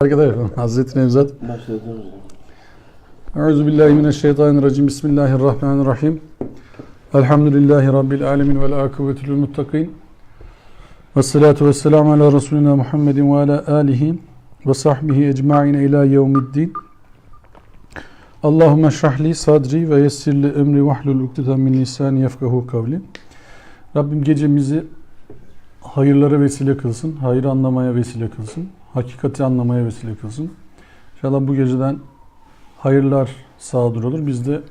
Arkadaşlar Hazreti Nevzat Başladınız. Euzubillahimineşşeytanirracim. Bismillahirrahmanirrahim. Elhamdülillahi Rabbil alemin vel akıbetü lil muttakin. Vessalatu vesselamu ala Resulina Muhammedin ve ala alihi ve sahbihi ecma'in ila yevmiddin. Allahümme şrahli sadri ve yessirli emri vahlul ukdeten min lisani yefkahu kavli. Rabbim gecemizi hayırlara vesile kılsın, hayrı anlamaya vesile kılsın, hakikati anlamaya vesile kılsın. İnşallah bu geceden hayırlar sadır olur. Biz de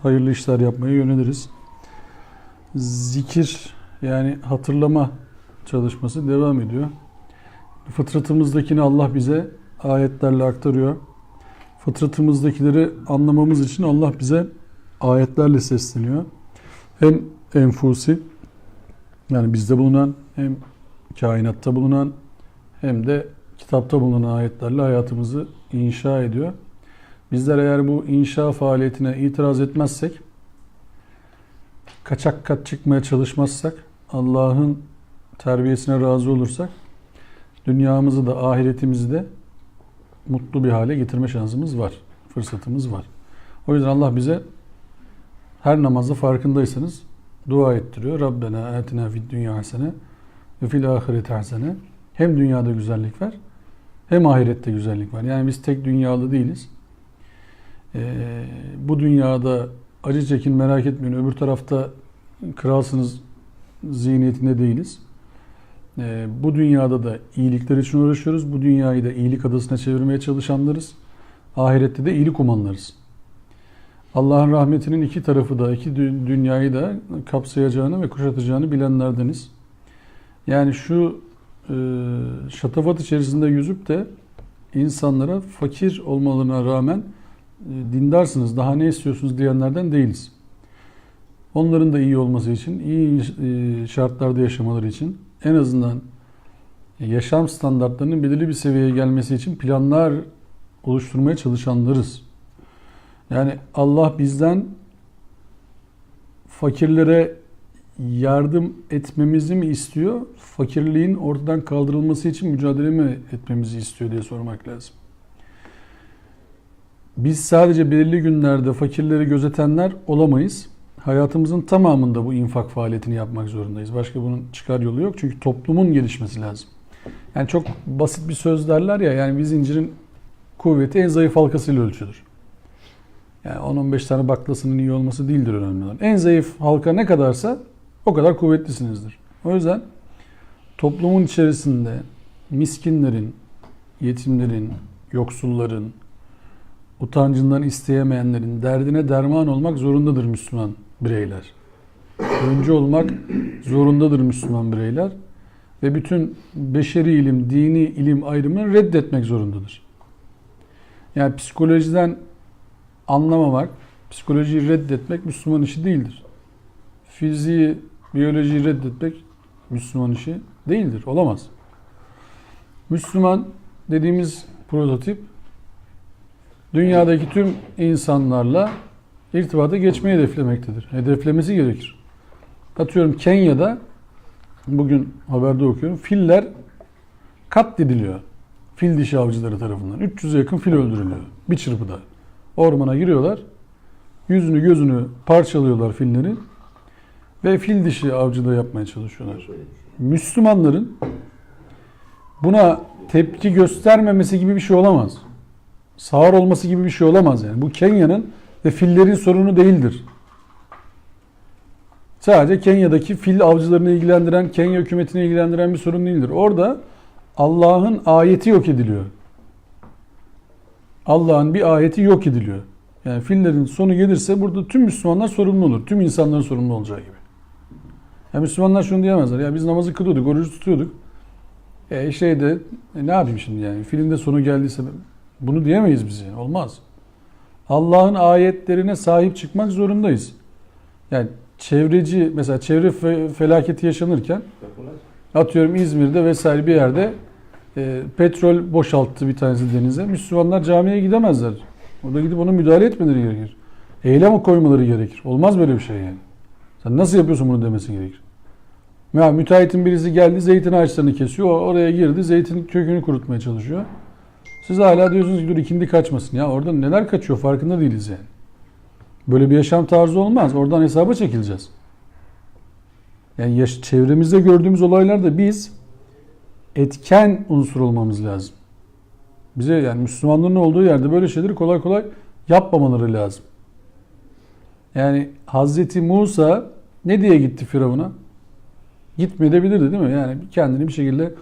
hayırlı işler yapmaya yöneliriz. Zikir, yani hatırlama çalışması devam ediyor. Fıtratımızdakini Allah bize ayetlerle aktarıyor. Fıtratımızdakileri anlamamız için Allah bize ayetlerle sesleniyor. Hem enfusi, yani bizde bulunan, hem kainatta bulunan, hem de kitapta bulunan ayetlerle hayatımızı inşa ediyor. Bizler eğer bu inşa faaliyetine itiraz etmezsek, kaçak kat çıkmaya çalışmazsak, Allah'ın terbiyesine razı olursak, dünyamızı da ahiretimizi de mutlu bir hale getirme şansımız var, fırsatımız var. O yüzden Allah bize her namazda farkındaysanız dua ettiriyor. Rabbena atina fid dünya hasene ve fil ahireti hasene. Hem dünyada güzellik var, hem ahirette güzellik var. Yani biz tek dünyalı değiliz. Bu dünyada acı çekin, merak etmeyin, öbür tarafta kralsınız zihniyetinde değiliz. Bu dünyada da iyilikler için uğraşıyoruz. Bu dünyayı da iyilik adasına çevirmeye çalışanlarız. Ahirette de iyilik umanlarız. Allah'ın rahmetinin iki tarafı da, iki dünyayı da kapsayacağını ve kuşatacağını bilenlerdeniz. Yani şu şatafat içerisinde yüzüp de insanlara fakir olmalarına rağmen dindarsınız, daha ne istiyorsunuz diyenlerden değiliz. Onların da iyi olması için, iyi şartlarda yaşamaları için, en azından yaşam standartlarının belirli bir seviyeye gelmesi için planlar oluşturmaya çalışanlarız. Yani Allah bizden fakirlere yardım etmemizi mi istiyor, fakirliğin ortadan kaldırılması için mücadele mi etmemizi istiyor diye sormak lazım. Biz sadece belirli günlerde fakirleri gözetenler olamayız. Hayatımızın tamamında bu infak faaliyetini yapmak zorundayız. Başka bunun çıkar yolu yok. Çünkü toplumun gelişmesi lazım. Yani çok basit bir söz derler ya, yani bir zincirin kuvveti en zayıf halkasıyla ölçülür. Yani 10-15 tane baklasının iyi olması değildir önemli olan. En zayıf halka ne kadarsa o kadar kuvvetlisinizdir. O yüzden toplumun içerisinde miskinlerin, yetimlerin, yoksulların, utancından isteyemeyenlerin derdine derman olmak zorundadır Müslüman bireyler. Öncü olmak zorundadır Müslüman bireyler. Ve bütün beşeri ilim, dini ilim ayrımını reddetmek zorundadır. Yani psikolojiden anlamamak, psikolojiyi reddetmek Müslüman işi değildir. Fiziği, biyolojiyi reddetmek Müslüman işi değildir, olamaz. Müslüman dediğimiz prototip, dünyadaki tüm insanlarla irtibata geçmeyi hedeflemektedir. Hedeflemesi gerekir. Atıyorum Kenya'da, bugün haberde okuyorum, filler katlediliyor. Fil dişi avcıları tarafından. 300'e yakın fil öldürülüyor bir çırpıda. Ormana giriyorlar, yüzünü gözünü parçalıyorlar fillerin ve fil dişi avcılığı yapmaya çalışıyorlar. Müslümanların buna tepki göstermemesi gibi bir şey olamaz. Sağır olması gibi bir şey olamaz yani. Bu Kenya'nın ve fillerin sorunu değildir. Sadece Kenya'daki fil avcılarını ilgilendiren, Kenya hükümetini ilgilendiren bir sorun değildir. Orada Allah'ın ayeti yok ediliyor. Allah'ın bir ayeti yok ediliyor. Yani fillerin sonu gelirse burada tüm Müslümanlar sorumlu olur. Tüm insanların sorumlu olacağı gibi. Yani Müslümanlar şunu diyemezler. Ya biz namazı kılıyorduk, orucu tutuyorduk. Ne yapayım şimdi yani? Filin de sonu geldiyse bunu diyemeyiz biz yani. Olmaz. Allah'ın ayetlerine sahip çıkmak zorundayız. Yani çevreci, mesela çevre felaketi yaşanırken, atıyorum İzmir'de vesaire bir yerde petrol boşalttı bir tanesi denize. Müslümanlar camiye gidemezler. Orada gidip ona müdahale etmeleri gerekir. Eylem koymaları gerekir. Olmaz böyle bir şey yani. Sen nasıl yapıyorsun bunu demesi gerekir. Ya müteahhitin birisi geldi, zeytin ağaçlarını kesiyor. Oraya girdi, zeytin kökünü kurutmaya çalışıyor. Siz hala diyorsunuz ki dur ikindi kaçmasın. Ya orada neler kaçıyor farkında değiliz yani. Böyle bir yaşam tarzı olmaz. Oradan hesaba çekileceğiz. Yani çevremizde gördüğümüz olaylarda biz etken unsur olmamız lazım. Bize yani Müslümanların olduğu yerde böyle şeyleri kolay kolay yapmamaları lazım. Yani Hazreti Musa ne diye gitti Firavun'a? Gitmeyebilirdi değil mi? Yani kendini bir şekilde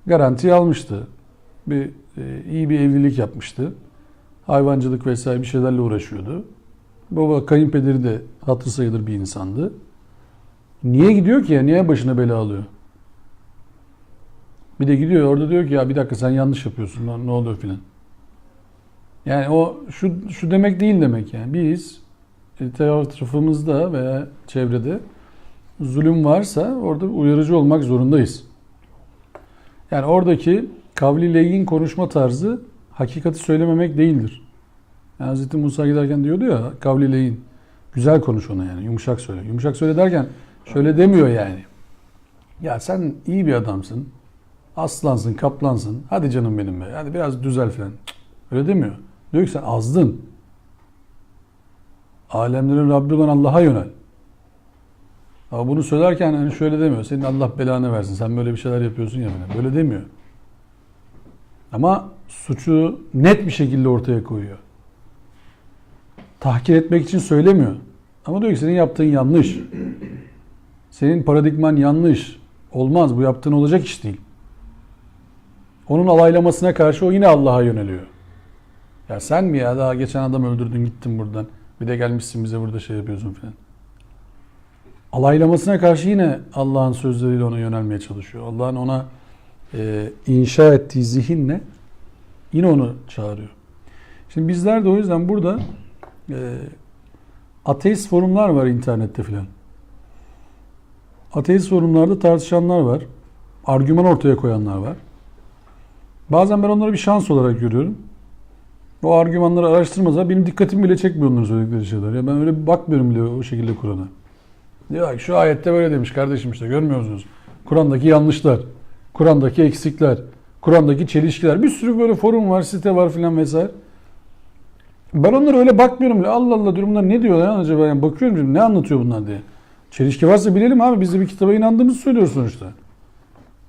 garantiye almıştı. İyi bir evlilik yapmıştı. Hayvancılık vesaire bir şeylerle uğraşıyordu. Baba kayınpederi de hatırı sayılır bir insandı. Niye gidiyor ki ya? Niye başına bela alıyor? Bir de gidiyor orada diyor ki ya bir dakika sen yanlış yapıyorsun. Ne oluyor filan. Yani o şu demek değil demek yani. Biz etrafımızda veya çevrede zulüm varsa orada uyarıcı olmak zorundayız. Yani oradaki kavli leyyin konuşma tarzı hakikati söylememek değildir. Yani Hz. Musa giderken diyordu ya kavli leyyin. Güzel konuş ona yani yumuşak söyle. Yumuşak söyle derken şöyle demiyor yani. Ya sen iyi bir adamsın. Aslansın, kaplansın. Hadi canım benim be. Hadi biraz düzel falan. Öyle demiyor. Diyor ki sen azdın. Alemlerin Rabbi olan Allah'a yönel. Ama bunu söylerken hani şöyle demiyor. Senin Allah belanı versin. Sen böyle bir şeyler yapıyorsun ya bana. Böyle demiyor. Ama suçu net bir şekilde ortaya koyuyor. Tahkir etmek için söylemiyor. Ama diyor ki senin yaptığın yanlış. Senin paradigman yanlış. Olmaz. Bu yaptığın olacak iş değil. Onun alaylamasına karşı o yine Allah'a yöneliyor. Ya sen mi ya daha geçen adam öldürdün gittin buradan. Bir de gelmişsin bize burada şey yapıyorsun falan. Alaylamasına karşı yine Allah'ın sözleriyle ona yönelmeye çalışıyor. Allah'ın ona inşa ettiği zihinle yine onu çağırıyor. Şimdi bizler de o yüzden burada ateist forumlar var internette filan. Ateist forumlarda tartışanlar var. Argüman ortaya koyanlar var. Bazen ben onları bir şans olarak görüyorum. O argümanları araştırmazlar. Benim dikkatimi bile çekmiyor onların söyledikleri şeyler. Ya ben öyle bakmıyorum bile o şekilde Kur'an'a. Diyor ki şu ayette böyle demiş kardeşim işte görmüyor musunuz? Kur'an'daki yanlışlar, Kur'an'daki eksikler, Kur'an'daki çelişkiler. Bir sürü böyle forum var, site var filan vesaire. Ben onlara öyle bakmıyorum bile. Allah Allah diyorum bunlar ne diyor lan acaba? Yani bakıyorum şimdi ne anlatıyor bunlar diye. Çelişki varsa bilelim abi. Biz de bir kitaba inandığımızı söylüyoruz sonuçta.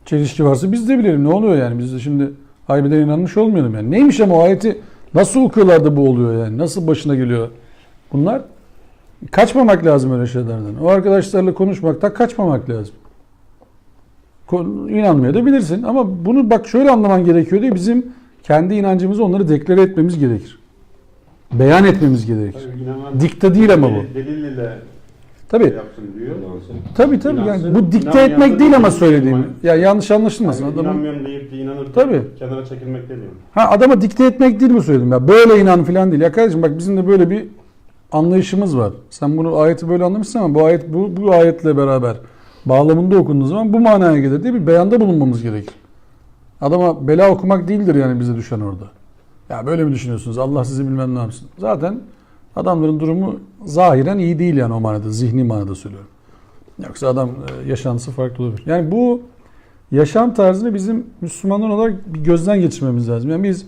Çelişki varsa biz de bilelim. Ne oluyor yani? Biz de şimdi haybeden inanmış olmayalım yani. Neymiş ama o ayeti nasıl okuyorlar da bu oluyor yani? Nasıl başına geliyor bunlar? Kaçmamak lazım öyle şeylerden. O arkadaşlarla konuşmaktan kaçmamak lazım. İnanmaya da bilirsin ama bunu bak şöyle anlaman gerekiyor diye bizim kendi inancımızı onları deklare etmemiz gerekir. Beyan etmemiz gerekir. Dikte değil ama bu. Delille tabii. Yapsın diyor. Tabii yani bu dikte etmek değil ama söylediğim. Ya yanlış anlaşılmasın Yani adamın. İnanmıyorum deyip de inanıp Tabii. kenara çekilmek değil. Adama dikte etmek değil bu söyledim ya. Böyle inan falan değil. Ya kardeşim bak bizim de böyle bir anlayışımız var. Sen bunu ayeti böyle anlamışsın ama bu ayet bu ayetle beraber bağlamında okunduğu zaman bu manaya gelir diye bir beyanda bulunmamız gerekir. Adama bela okumak değildir yani bize düşen orada. Ya böyle mi düşünüyorsunuz? Allah sizi bilmem ne yapsın. Zaten adamların durumu zahiren iyi değil yani o manada. Zihni manada söylüyorum. Yoksa adam yaşantısı farklı olabilir. Yani bu yaşam tarzını bizim Müslümanlar olarak bir gözden geçirmemiz lazım. Yani biz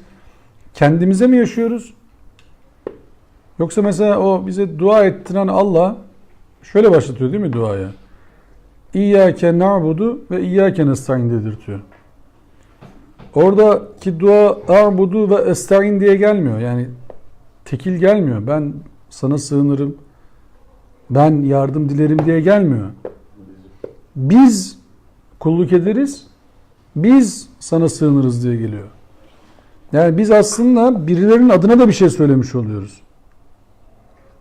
kendimize mi yaşıyoruz? Yoksa mesela o bize dua ettiren Allah şöyle başlatıyor değil mi duaya? İyyâke na'budu ve iyyâke nestaîn dedirtiyor. Oradaki dua a'budu ve esta'in diye gelmiyor. Yani tekil gelmiyor. Ben sana sığınırım. Ben yardım dilerim diye gelmiyor. Biz kulluk ederiz. Biz sana sığınırız diye geliyor. Yani biz aslında birilerinin adına da bir şey söylemiş oluyoruz.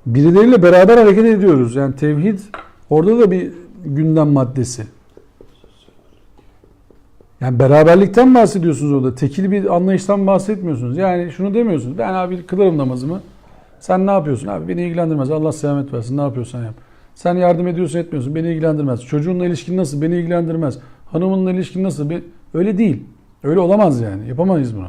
Birileriyle beraber hareket ediyoruz. Yani tevhid orada da bir gündem maddesi. Yani beraberlikten bahsediyorsunuz orada. Tekil bir anlayıştan bahsetmiyorsunuz. Yani şunu demiyorsunuz. Ben abi kılarım namazımı. Sen ne yapıyorsun? Abi beni ilgilendirmez. Allah selamet versin. Ne yapıyorsan yap. Sen yardım ediyorsun etmiyorsun. Beni ilgilendirmez. Çocuğunla ilişkin nasıl? Beni ilgilendirmez. Hanımınla ilişkin nasıl? Öyle değil. Öyle olamaz yani. Yapamayız bunu.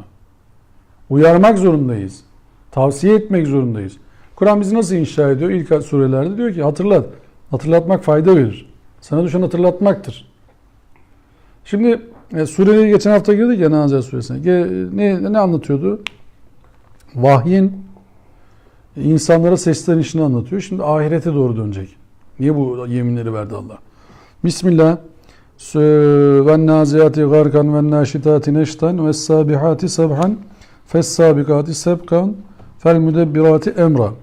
Uyarmak zorundayız. Tavsiye etmek zorundayız. Kur'an bizi nasıl inşa ediyor? İlk surelerde diyor ki hatırlat. Hatırlatmak fayda verir. Sana düşen hatırlatmaktır. Şimdi Sureye geçen hafta girdik ya Nazihat Suresi'ne. Ne anlatıyordu? Vahyin insanlara seslenişini anlatıyor. Şimdi ahirete doğru dönecek. Niye bu yeminleri verdi Allah? Bismillah. Ve naziyati garkan ve naşitati neştan ve sabihati sabhan fes sabikati sebkan fel müdebbirati emra.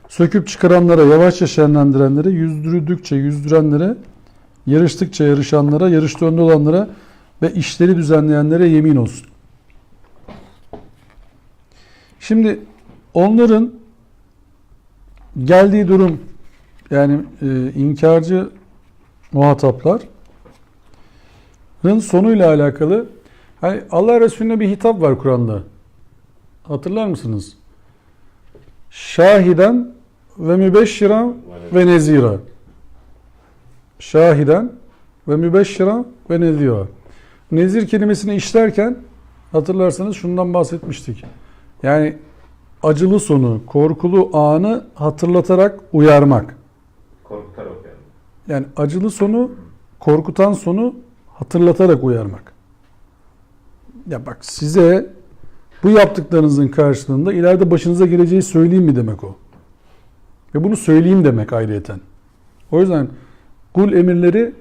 Söküp çıkaranlara, yavaşça şenlendirenlere, yüzdürdükçe yüzdürenlere, yarıştıkça yarışanlara, yarışta önde olanlara ve işleri düzenleyenlere yemin olsun. Şimdi onların geldiği durum, yani inkarcı muhatapların sonuyla alakalı, hani Allah Resulüne bir hitap var Kur'an'da. Hatırlar mısınız? Şahiden ve mübeşşiran ve nezira. Şahiden ve mübeşşiran ve nezira. Nezir kelimesini işlerken hatırlarsanız şundan bahsetmiştik. Yani acılı sonu, korkulu anı hatırlatarak uyarmak. Korkutarak yani. Yani acılı sonu, korkutan sonu hatırlatarak uyarmak. Ya bak, size bu yaptıklarınızın karşılığında ileride başınıza geleceği söyleyeyim mi demek o. Ve bunu söyleyeyim demek ayrıyeten. O yüzden kul emirleri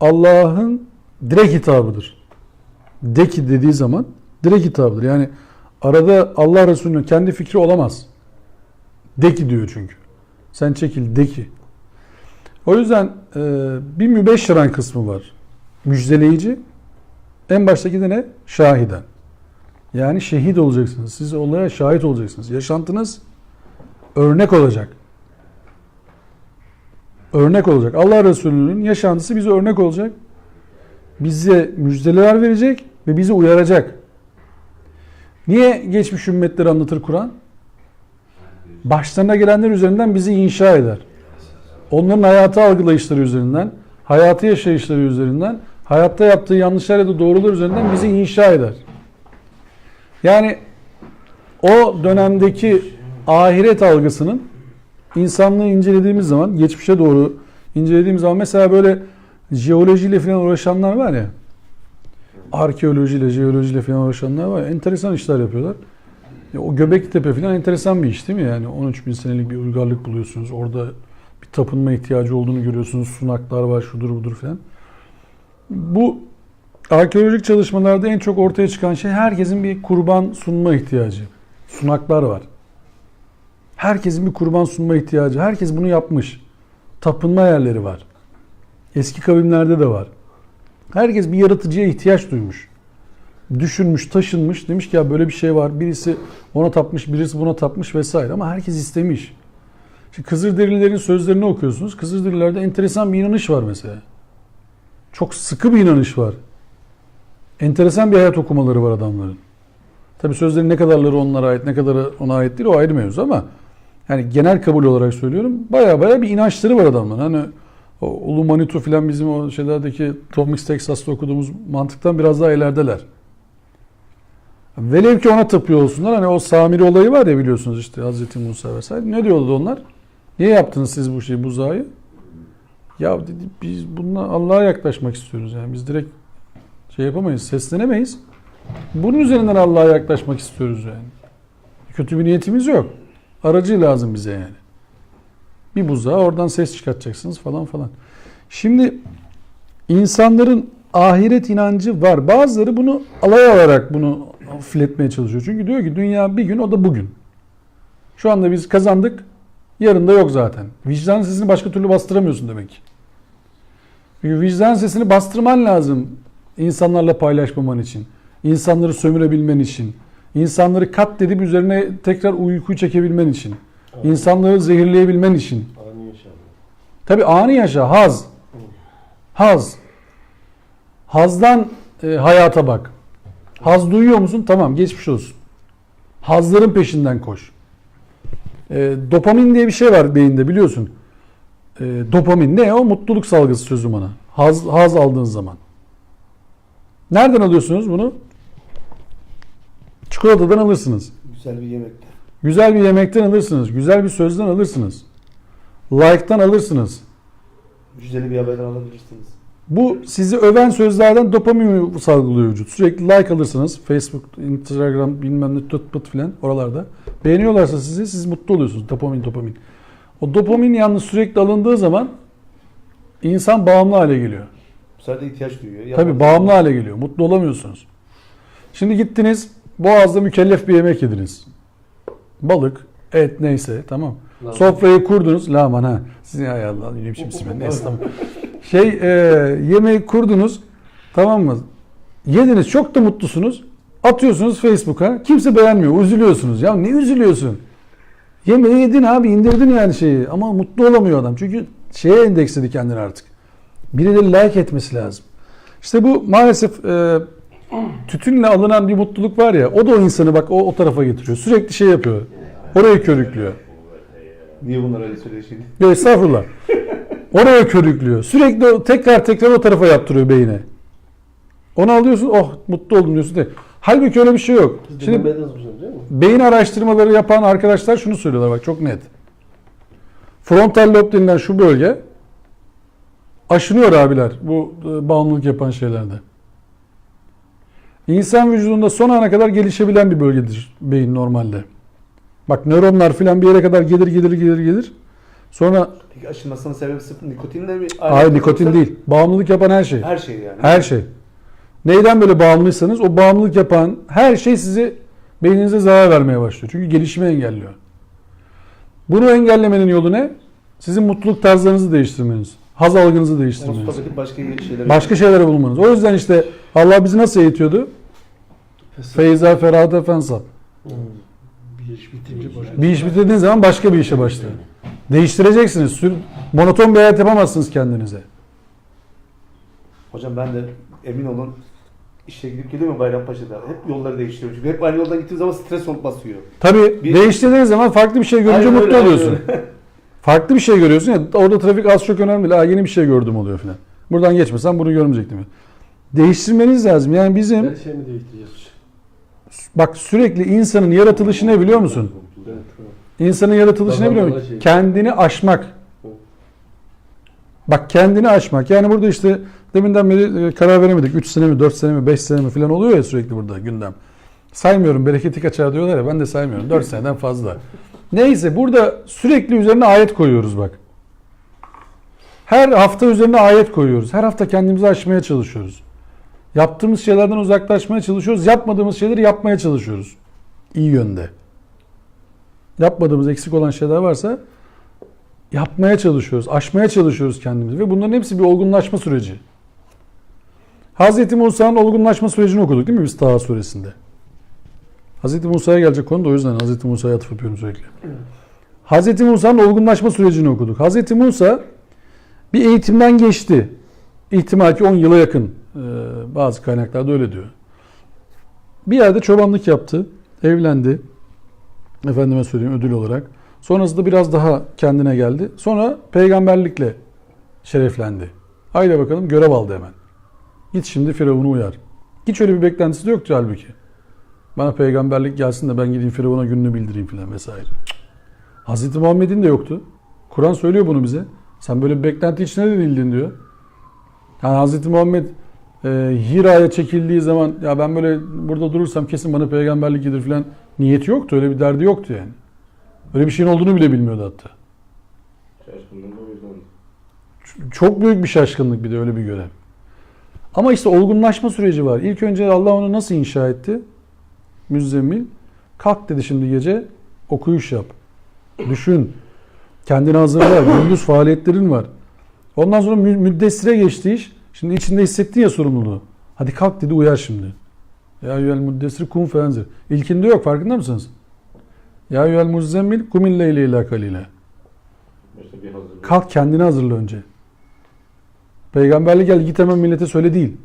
Allah'ın direkt hitabıdır. De ki dediği zaman direkt hitabıdır. Yani arada Allah Resulü'nün kendi fikri olamaz. De ki diyor çünkü. Sen çekil, de ki. O yüzden bir mübeşşiran kısmı var. Müjdeleyici. En baştaki de ne? Şahiden. Yani şehit olacaksınız. Siz olaya şahit olacaksınız. Yaşantınız örnek olacak. Örnek olacak. Allah Resulü'nün yaşantısı bize örnek olacak. Bize müjdeler verecek ve bizi uyaracak. Niye geçmiş ümmetleri anlatır Kur'an? Başlarına gelenler üzerinden bizi inşa eder. Onların hayatı algılayışları üzerinden, hayatı yaşayışları üzerinden, hayatta yaptığı yanlışlar ya da doğrular üzerinden bizi inşa eder. Yani o dönemdeki ahiret algısının insanlığı incelediğimiz zaman, geçmişe doğru incelediğimiz zaman, mesela böyle jeolojiyle falan uğraşanlar var ya, arkeolojiyle, jeolojiyle falan uğraşanlar var ya, enteresan işler yapıyorlar. O Göbektepe falan enteresan bir iş değil mi? Yani 13 bin senelik bir uygarlık buluyorsunuz. Orada bir tapınma ihtiyacı olduğunu görüyorsunuz. Sunaklar var, şudur budur falan. Bu arkeolojik çalışmalarda en çok ortaya çıkan şey, herkesin bir kurban sunma ihtiyacı. Sunaklar var. Herkesin bir kurban sunma ihtiyacı. Herkes bunu yapmış. Tapınma yerleri var. Eski kavimlerde de var. Herkes bir yaratıcıya ihtiyaç duymuş. Düşünmüş, taşınmış. Demiş ki ya böyle bir şey var. Birisi ona tapmış, birisi buna tapmış vesaire. Ama herkes istemiş. Şimdi Kızılderililerin sözlerini okuyorsunuz. Kızılderililerde enteresan bir inanış var mesela. Çok sıkı bir inanış var. Enteresan bir hayat okumaları var adamların. Tabi sözlerin ne kadarları onlara ait, ne kadarı ona ait değil, o ayrı mevzu, ama yani genel kabul olarak söylüyorum. Baya bir inançları var adamların. Hani o Ulu Manitou filan bizim o şeylerdeki Tom Mix Texas'ta okuduğumuz mantıktan biraz daha ilerideler. Velev ki ona tapıyor olsunlar. Hani o Samiri olayı var ya, biliyorsunuz işte, Hazreti Musa vesaire. Ne diyordu onlar? Niye yaptınız siz bu şeyi, buzağı? Ya dedi, biz bununla Allah'a yaklaşmak istiyoruz. Yani biz direkt şey yapamayız, seslenemeyiz. Bunun üzerinden Allah'a yaklaşmak istiyoruz yani. Kötü bir niyetimiz yok. Aracı lazım bize yani. Bir buzağa, oradan ses çıkartacaksınız falan falan. Şimdi insanların ahiret inancı var. Bazıları bunu alay alarak bunu hafifletmeye çalışıyor. Çünkü diyor ki dünya bir gün, o da bugün. Şu anda biz kazandık, yarın da yok zaten. Vicdan sesini başka türlü bastıramıyorsun demek ki. Çünkü vicdan sesini bastırman lazım insanlarla paylaşmaman için. İnsanları sömürebilmen için. İnsanları katledip üzerine tekrar uykuyu çekebilmen için. İnsanları zehirleyebilmen için. Ani yaşam. Tabii ani yaşa, haz. Haz. Hazdan hayata bak. Haz duyuyor musun? Tamam, geçmiş olsun. Hazların peşinden koş. Dopamin diye bir şey var beyinde, biliyorsun. Dopamin ne o? Mutluluk salgısı sözüm ona. Haz aldığın zaman. Nereden alıyorsunuz bunu? Çikolatadan alırsınız. Güzel bir yemekte. Güzel bir yemekten alırsınız. Güzel bir sözden alırsınız. Like'tan alırsınız. Müjdeli bir haberden alabilirsiniz. Bu sizi öven sözlerden dopamin salgılıyor vücut. Sürekli like alırsınız. Facebook, Instagram bilmem ne tut pıt filan oralarda. Beğeniyorlarsa sizi siz mutlu oluyorsunuz. Dopamin. O dopamin yalnız sürekli alındığı zaman insan bağımlı hale geliyor. Bu sefer de ihtiyaç duyuyor. Tabii bağımlı hale geliyor. Mutlu olamıyorsunuz. Şimdi gittiniz boğazda mükellef bir yemek yediniz. Balık, et neyse tamam. Sofrayı kurdunuz. La aman ha. Sizin ay Allah ne biçim isim. Neyse tamam. Yemeği kurdunuz. Tamam mı? Yediniz çok da mutlusunuz. Atıyorsunuz Facebook'a. Kimse beğenmiyor. Üzülüyorsunuz. Ya ne üzülüyorsun? Yemeği yedin abi indirdin yani şeyi. Ama mutlu olamıyor adam. Çünkü şeye endeksledi kendini artık. Birileri like etmesi lazım. İşte bu maalesef tütünle alınan bir mutluluk var ya. O da o insanı bak o tarafa getiriyor. Sürekli şey yapıyor. Orayı körüklüyor. Niye bunlar öyle söylüyor şimdi? Yok estağfurullah. Oraya körüklüyor. Sürekli tekrar o tarafa yaptırıyor beyine. Onu alıyorsun oh mutlu oldum diyorsun de. Halbuki öyle bir şey yok. Şimdi beyin araştırmaları yapan arkadaşlar şunu söylüyorlar bak çok net. Frontal lob denilen şu bölge aşınıyor abiler bu bağımlılık yapan şeylerde. İnsan vücudunda son ana kadar gelişebilen bir bölgedir beyin normalde. Bak nöronlar filan bir yere kadar gelir. Sonra Peki aşınmasının sebebi sırf nikotinle mi? hayır nikotin değil. Bağımlılık yapan her şey. Her şey yani. Her şey. Neyden böyle bağımlıysanız o bağımlılık yapan her şey sizi beyninize zarar vermeye başlıyor. Çünkü gelişimi engelliyor. Bunu engellemenin yolu ne? Sizin mutluluk tarzlarınızı değiştirmeniz. Haz algınızı değiştirmeniz. Mustafa Başka şeylere bulmanız. O yüzden işte Allah bizi nasıl eğitiyordu? Feyza ferahate fensab. Bir iş bitirdiğiniz zaman başka bir işe başlayın. Değiştireceksiniz. Monoton bir hayat yapamazsınız kendinize. Hocam ben de emin olun işe gidip geliyorum Bayrampaşa'da. Hep yolları değiştiriyorum. Çünkü hep aynı yoldan gittiğim zaman stres basıyor. Tabii değiştirdiğiniz zaman farklı bir şey görünce Aynen mutlu öyle, oluyorsun. Farklı bir şey görüyorsun ya orada trafik az çok önemli değil. Yeni bir şey gördüm oluyor filan. Buradan geçmesem bunu görmeyecektim. Değiştirmeniz lazım. Yani bizim Her şeyi mi değiştireceğiz? bak sürekli insanın yaratılışı ne biliyor musun? İnsanın yaratılışı ne biliyor musun? Kendini aşmak. Bak kendini aşmak. Yani burada işte deminden beri karar veremedik. 3 sene mi, 4 sene mi, 5 sene mi falan oluyor ya sürekli burada gündem. Saymıyorum bereketi kaçar diyorlar ya ben de saymıyorum. 4 seneden fazla. Neyse burada sürekli üzerine ayet koyuyoruz bak. Her hafta üzerine ayet koyuyoruz. Her hafta kendimizi aşmaya çalışıyoruz. Yaptığımız şeylerden uzaklaşmaya çalışıyoruz. Yapmadığımız şeyleri yapmaya çalışıyoruz. İyi yönde. Yapmadığımız eksik olan şeyler varsa yapmaya çalışıyoruz. Aşmaya çalışıyoruz kendimizi. Ve bunların hepsi bir olgunlaşma süreci. Hz. Musa'nın olgunlaşma sürecini okuduk değil mi biz Taha suresinde? Hz. Musa'ya gelecek konu da o yüzden Hz. Musa'ya atıf yapıyorum sürekli. Hz. Musa'nın olgunlaşma sürecini okuduk. Hz. Musa bir eğitimden geçti. İhtimal ki 10 yıla yakın. Bazı kaynaklarda öyle diyor. Bir yerde çobanlık yaptı. Evlendi. Efendime söyleyeyim ödül olarak. Sonrasında biraz daha kendine geldi. Sonra peygamberlikle şereflendi. Haydi bakalım görev aldı hemen. Git şimdi Firavun'u uyar. Hiç öyle bir beklentisi de yoktu halbuki. Bana peygamberlik gelsin de ben gideyim Firavun'a gününü bildireyim filan vesaire. Hazreti Muhammed'in de yoktu. Kur'an söylüyor bunu bize. Sen böyle bir beklenti içine de değildin diyor. Yani Hazreti Muhammed Hira'ya çekildiği zaman ya ben böyle burada durursam kesin bana peygamberlik gelir filan niyeti yoktu. Öyle bir derdi yoktu yani. Öyle bir şeyin olduğunu bile bilmiyordu hatta. Şaşkınlığım o yüzden. Çok büyük bir şaşkınlık bir de öyle bir görev. Ama işte olgunlaşma süreci var. İlk önce Allah onu nasıl inşa etti? Müzzemmil. Kalk dedi şimdi gece okuyuş yap. Düşün. Kendini hazırla. Gündüz faaliyetlerin var. Ondan sonra müddessire geçti iş. Şimdi içinde hissettin ya sorumluluğu. Hadi kalk dedi uyar şimdi. Ya eyyuhel müddessir kum fenzir. İlkinde yok farkında mısınız? Ya eyyuhel muzzemmil kumil leyle ila kalile. Kalk kendini hazırla önce. Peygamberlik gel git hemen millete söyle değil.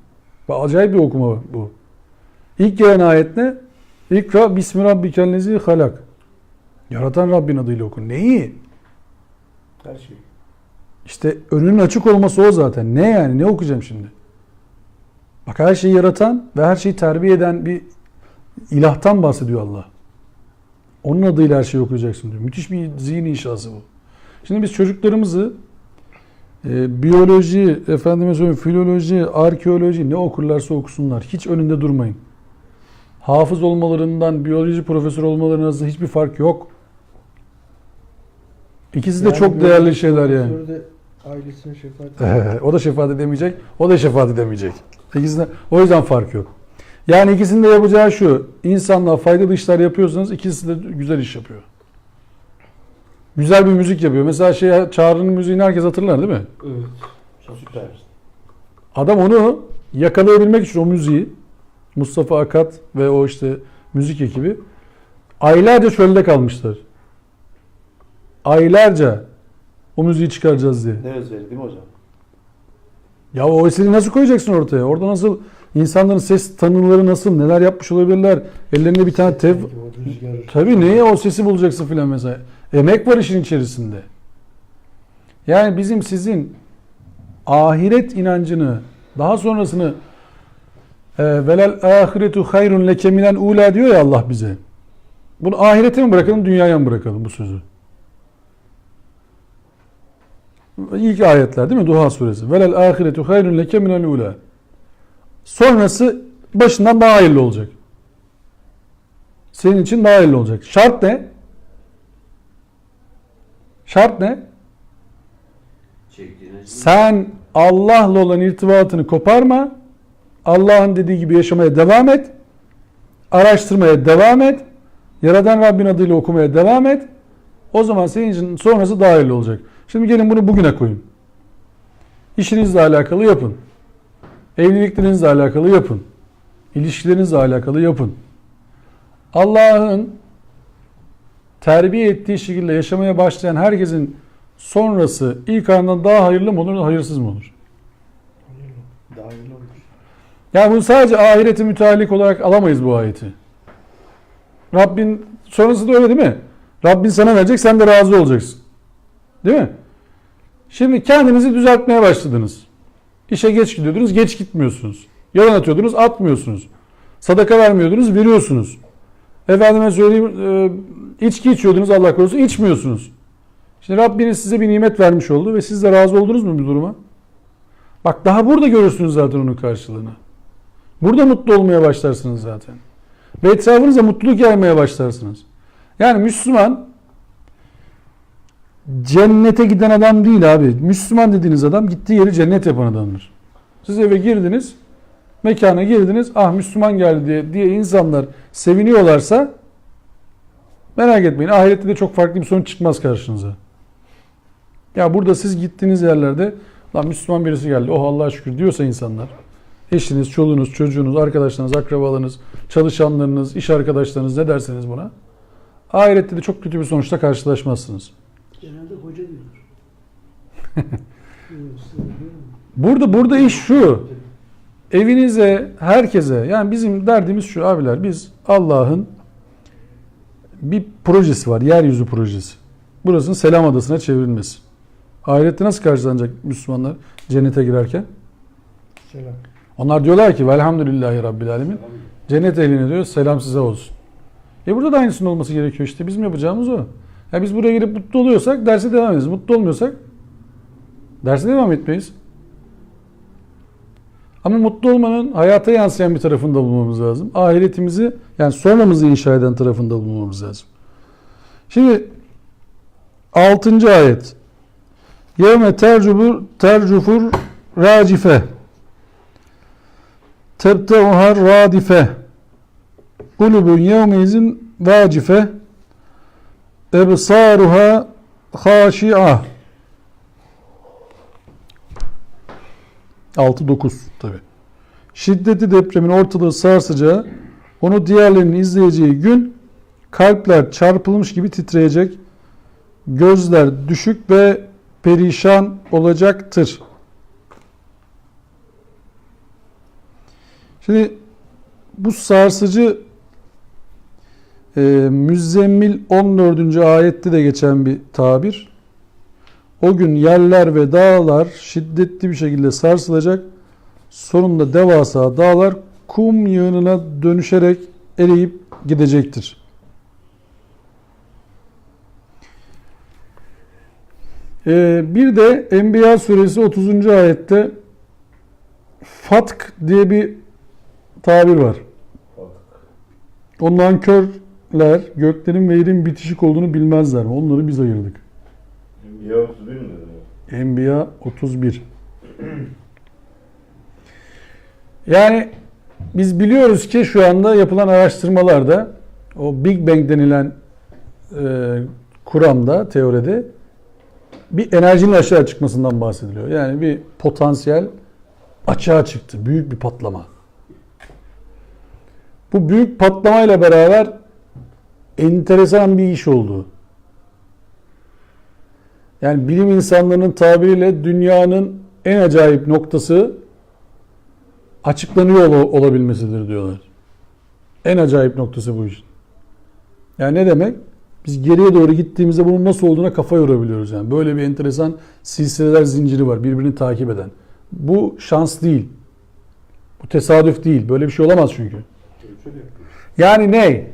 Bak, acayip bir okuma bu. İlk gelen ayet ne? İkra bismi rabbikellezi halak. Yaratan Rabbin adıyla oku. Neyi? Her şey. İşte önünün açık olması o zaten. Ne yani? Ne okuyacağım şimdi? Bak her şeyi yaratan ve her şeyi terbiye eden bir ilahtan bahsediyor Allah. Onun adıyla her şeyi okuyacaksın diyor. Müthiş bir zihin inşası bu. Şimdi biz çocuklarımızı Biyoloji, efendime söyleyeyim, filoloji, arkeoloji ne okurlarsa okusunlar. Hiç önünde durmayın. Hafız olmalarından biyoloji profesörü olmalarının arasında hiçbir fark yok. İkisi de çok değerli şeyler yani. De ailesine şefaat O da şefaat edemeyecek, o da şefaat edemeyecek. İkisinde, o yüzden fark yok. Yani ikisinin de yapacağı şu, insanlığa faydalı işler yapıyorsanız ikisi de güzel iş yapıyor. Güzel bir müzik yapıyor. Mesela Çağrı'nın müziğini herkes hatırlar değil mi? Evet. Süper. Adam onu yakalayabilmek için o müziği, Mustafa Akat ve o işte müzik ekibi aylarca çölde kalmışlar. Aylarca o müziği çıkaracağız diye. Ne özveri değil mi hocam? Ya o eseri nasıl koyacaksın ortaya? Orada nasıl insanların ses tanıları nasıl, neler yapmış olabilirler? Ellerinde bir tane tabii neye o sesi bulacaksın filan mesela. Emek var işin içerisinde. Yani bizim sizin ahiret inancını daha sonrasını velel ahiretu hayrun leke minel ula diyor ya Allah bize. Bunu ahirete mi bırakalım, dünyaya mı bırakalım bu sözü? İlk ayetler değil mi? Duha suresi. Velel ahiretu hayrun leke minel ula. Sonrası başından daha hayırlı olacak. Senin için daha hayırlı olacak. Şart ne? Şart ne? Sen Allah'la olan irtibatını koparma. Allah'ın dediği gibi yaşamaya devam et. Araştırmaya devam et. Yaradan Rabbin adıyla okumaya devam et. O zaman senin için sonrası daha hayırlı olacak. Şimdi gelin bunu bugüne koyun. İşinizle alakalı yapın. Evliliklerinizle alakalı yapın. İlişkilerinizle alakalı yapın. Allah'ın terbiye ettiği şekilde yaşamaya başlayan herkesin sonrası ilk andan daha hayırlı mı olur, hayırsız mı olur? Daha iyi olur. Yani bunu sadece ahireti müteallik olarak alamayız bu ayeti. Rabbin sonrası da öyle değil mi? Rabbin sana verecek, sen de razı olacaksın. Değil mi? Şimdi kendinizi düzeltmeye başladınız. İşe geç gidiyordunuz, geç gitmiyorsunuz. Yalan atıyordunuz, atmıyorsunuz. Sadaka vermiyordunuz, veriyorsunuz. Efendime söyleyeyim, içki içiyordunuz, Allah korusun, içmiyorsunuz. Şimdi Rabbiniz size bir nimet vermiş oldu ve siz de razı oldunuz mu bu duruma? Bak daha burada görürsünüz zaten onun karşılığını. Burada mutlu olmaya başlarsınız zaten. Ve etrafınıza mutluluk yaymaya başlarsınız. Yani Müslüman cennete giden adam değil abi. Müslüman dediğiniz adam gittiği yeri cennet yapan adamdır. Siz eve girdiniz, mekana girdiniz, ah Müslüman geldi diye insanlar seviniyorlarsa merak etmeyin, ahirette de çok farklı bir sonuç çıkmaz karşınıza. Ya burada siz gittiğiniz yerlerde lan Müslüman birisi geldi, oh Allah'a şükür diyorsa insanlar, eşiniz, çoluğunuz, çocuğunuz, arkadaşlarınız, akrabalarınız, çalışanlarınız, iş arkadaşlarınız ne derseniz buna, ahirette de çok kötü bir sonuçla karşılaşmazsınız. Genelde hoca diyorlar. Burada iş şu. Evinize, herkese, yani bizim derdimiz şu abiler, biz Allah'ın bir projesi var, yeryüzü projesi. Burasının Selam Adası'na çevrilmesi. Ahirette nasıl karşılanacak Müslümanlar cennete girerken? Selam. Onlar diyorlar ki velhamdülillahi rabbil alemin. Cennet ehline diyor selam size olsun. Burada da aynısının olması gerekiyor işte. Bizim yapacağımız o. Ya biz buraya gelip mutlu oluyorsak derse devam ederiz. Mutlu olmuyorsak derse devam etmeyiz. Ama mutlu olmanın hayata yansıyan bir tarafında bulmamız lazım. Ahiretimizi, yani sonramızı inşa eden tarafında bulmamız lazım. Şimdi 6. ayet. Yevme tercufur racife. Tebteuhar radife. Kulubun yevmeizin vacife. Ebsaruha haşi'a. 6-9 tabi. Şiddetli depremin ortalığı sarsacağı, onu diğerlerinin izleyeceği gün kalpler çarpılmış gibi titreyecek, gözler düşük ve perişan olacaktır. Şimdi bu sarsıcı Müzzemmil 14. ayette de geçen bir tabir. O gün yerler ve dağlar şiddetli bir şekilde sarsılacak. Sonunda devasa dağlar kum yığınına dönüşerek eriyip gidecektir. Bir de Enbiya suresi 30. ayette fatk diye bir tabir var. O nankörler göklerin ve yerin bitişik olduğunu bilmezler mi? Onları biz ayırdık. Enbiya 31 mi dedin? Enbiya 31. Yani biz biliyoruz ki şu anda yapılan araştırmalarda o Big Bang denilen kuramda, teoride bir enerjinin aşağı çıkmasından bahsediliyor. Yani bir potansiyel açığa çıktı. Büyük bir patlama. Bu büyük patlamayla beraber enteresan bir iş oldu. Yani bilim insanlarının tabiriyle dünyanın en acayip noktası açıklanıyor olabilmesidir diyorlar. En acayip noktası bu işin. Yani ne demek? Biz geriye doğru gittiğimizde bunun nasıl olduğuna kafa yorabiliyoruz yani. Böyle bir enteresan silsileler zinciri var birbirini takip eden. Bu şans değil. Bu tesadüf değil. Böyle bir şey olamaz çünkü. Yani ne?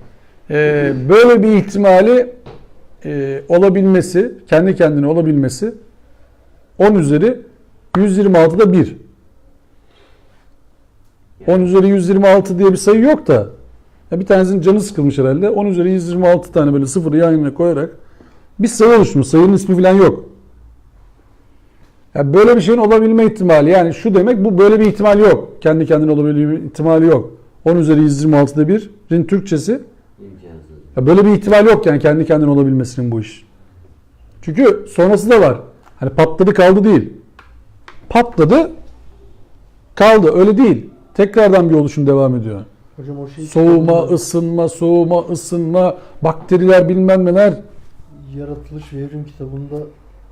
Böyle bir ihtimali olabilmesi, kendi kendine olabilmesi 10 üzeri 126'da 1. 10 üzeri 126 diye bir sayı yok da bir tanesinin canı sıkılmış herhalde. 10 üzeri 126 tane böyle sıfırı yan yana koyarak bir sayı oluşmuş. Sayının ismi falan yok. Yani böyle bir şeyin olabilme ihtimali, yani şu demek, bu böyle bir ihtimal yok. Kendi kendine olabilme ihtimali yok. 10 üzeri 126'da 1'in Türkçesi ya böyle bir ihtimal yok yani kendi kendine olabilmesinin bu iş. Çünkü sonrası da var. Hani patladı kaldı değil. Patladı kaldı, öyle değil. Tekrardan bir oluşum devam ediyor. Hocam o şey Soğuma, ısınma, bakteriler bilmem neler. Yaratılış ve Evrim kitabında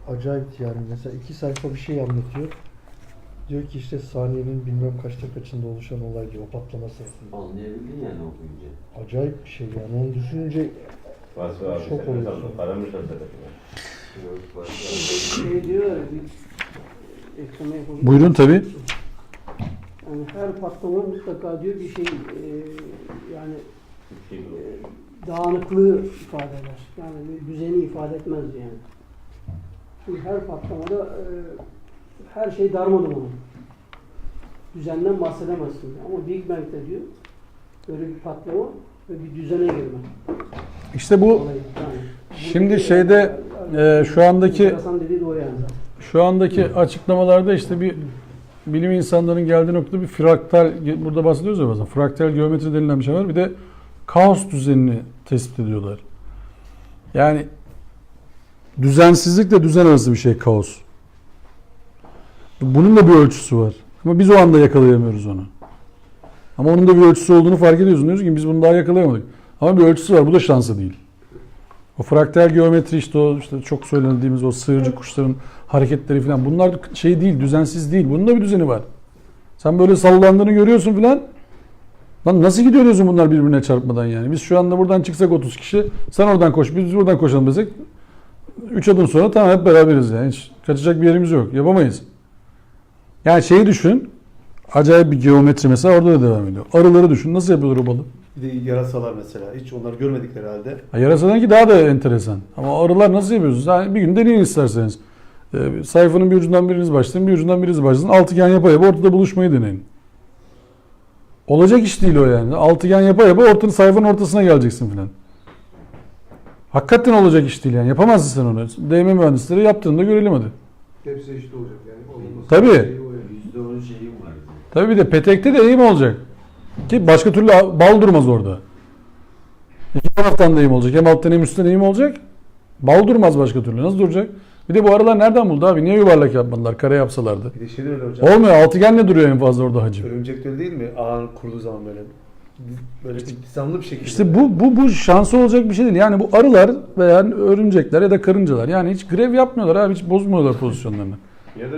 acayip yani. Mesela 2 sayfa bir şey anlatıyor. Diyor ki işte saniyenin bilmem kaçta kaçında oluşan olay diyor. O patlama sırasında. Anlayabildin yani okuyunca. Acayip bir şey yani. Onu düşününce Vasfı abi Şok sen ne oluyorsun. sandın? Paramı sandın. Şey diyor ya, bir ekleme yapalım. Buyurun tabii. Yani her patlama mutlaka diyor bir şey yani Bir şey bu. dağınıklığı ifade eder. Yani bir düzeni ifade etmez yani. Çünkü her patlamada her şey darmadağın. Düzenden bahsedemezsin. Ama Big Bang'de diyor böyle bir patlama ve bir düzene girme. İşte bu Olayı. Yani, şimdi buradaki- şeyde şu andaki enteresan dediği de o yani. Şu andaki açıklamalarda işte bir bilim insanlarının geldiği noktada bir fraktal, burada bahsediyoruz ya bazen, fraktal geometri denilen bir şey var. Bir de kaos düzenini tespit ediyorlar. Yani düzensizlikle düzen arası bir şey kaos. Bunun da bir ölçüsü var. Ama biz o anda yakalayamıyoruz onu. Ama onun da bir ölçüsü olduğunu fark ediyoruz. Diyoruz ki biz bunu daha yakalayamadık. Ama bir ölçüsü var. Bu da şansı değil. O fraktal geometri işte o işte çok söylendiğimiz o sığırcık kuşların hareketleri falan, bunlar şey değil, düzensiz değil. Bunun da bir düzeni var. Sen böyle sallandığını görüyorsun falan. Lan nasıl gidiyorsun bunlar birbirine çarpmadan yani? Biz şu anda buradan çıksak 30 kişi, sen oradan koş, biz buradan koşalım desek 3 adım sonra tamam hep beraberiz yani. Hiç kaçacak bir yerimiz yok. Yapamayız. Yani şeyi düşün. Acayip bir geometri mesela orada da devam ediyor. Arıları düşün. Nasıl yapıyorlar o balı? Bir de yarasalar mesela. Hiç onları görmedikleri halde. Yarasadan ki daha da enteresan. Ama arılar nasıl yapıyorsunuz? Yani bir gün deneyin isterseniz. Sayfanın bir ucundan biriniz başlayın, bir ucundan biriniz başlasın. Altıgen yapa yapa ortada buluşmayı deneyin. Olacak iş değil o yani. Altıgen yapa yapa sayfanın ortasına geleceksin filan. Hakikaten olacak iş değil yani. Yapamazsın sen onu. DM mühendisleri yaptığında görelim hadi. Hepsi eşit olacak yani. Olması Tabii. şeyi o yani. %10 şeyim var. Tabii bir de petekte de eğim olacak. Ki başka türlü bal durmaz orada. İki taraftan da eğim olacak. Hem alttan hem üstten eğim olacak. Bal durmaz başka türlü. Nasıl duracak? Bir de bu arılar nereden buldu abi? Niye yuvarlak yapmadılar? Kare yapsalardı. Bir de şey de öyle hocam. Olmuyor. Altıgenle duruyor en fazla orada hacim. Örümcek de öyle değil mi? Ağın kurduğu zaman böyle intizamlı bir şekilde. İşte bu şansı olacak bir şey değil. Yani bu arılar veya örümcekler ya da karıncalar yani hiç grev yapmıyorlar abi. Hiç bozmuyorlar pozisyonlarını. Ya da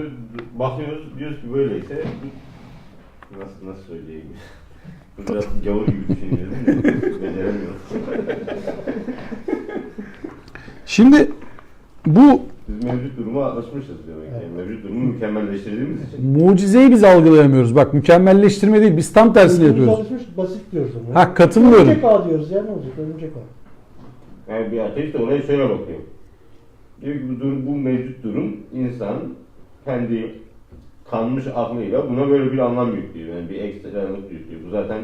bakıyoruz diyoruz ki böyleyse nasıl söyleyeyim? Bu biraz gavur gibi düşünüyoruz değil mi? Beceremiyoruz. Şimdi bu Biz mevcut duruma alışmışız demek ki. Mevcut durumu mükemmelleştirdiğimiz için. mucizeyi biz algılayamıyoruz. Bak mükemmelleştirme değil. Biz tam tersini Gözümüz yapıyoruz. alışmış, basit diyoruz onu. Ha, katılmıyorum. Örümcek ağı diyoruz ya, ne olacak örümcek ağı. Yani bir ateist de oraya şöyle bakıyor. Diyor ki bu mevcut durum insan kendi kanmış aklıyla buna böyle bir anlam yüklüyor. Yani bir ekstralık yüklüyor. Bu zaten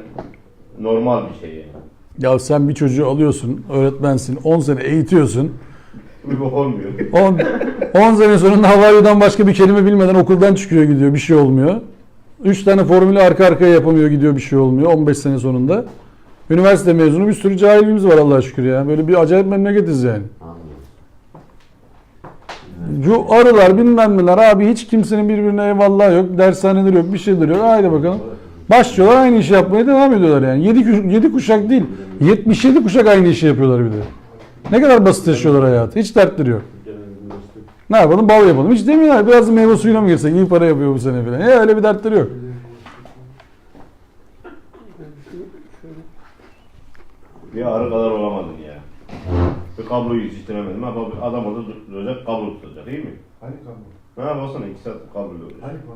normal bir şey yani. Ya sen bir çocuğu alıyorsun, öğretmensin, 10 sene eğitiyorsun. Bir bok olmuyor. 10 sene sonunda Havayi'den başka bir kelime bilmeden okuldan çıkıyor gidiyor, bir şey olmuyor. 3 tane formülü arka arkaya yapamıyor, gidiyor, bir şey olmuyor 15 sene sonunda. Üniversite mezunu bir sürü cahilimiz var Allah'a şükür ya. Böyle bir acayip memleketiz yani. Şu arılar bilmem neler abi, hiç kimsenin birbirine eyvallah yok, dershaneleri yok, bir şeyler yok. Haydi bakalım. Başlıyorlar aynı işi yapmaya devam ediyorlar yani. 7 kuşak değil, 77 kuşak aynı işi yapıyorlar bir de. Ne kadar basit yaşıyorlar hayatı. Hiç dertleri yok. Ne yapalım? Bal yapalım. Hiç demiyorlar. Biraz da meyve suyuna mı girsek? İyi para yapıyor bu sene falan. Öyle bir dertleri yok. Bir arı kadar olamadın ya. Bir kabloyu yetiştiremedim. Adam orada duracak, kablo tutacak değil mi? Hani kablo? Ha baksana 2 saat kablo oluyor. Hani kablo?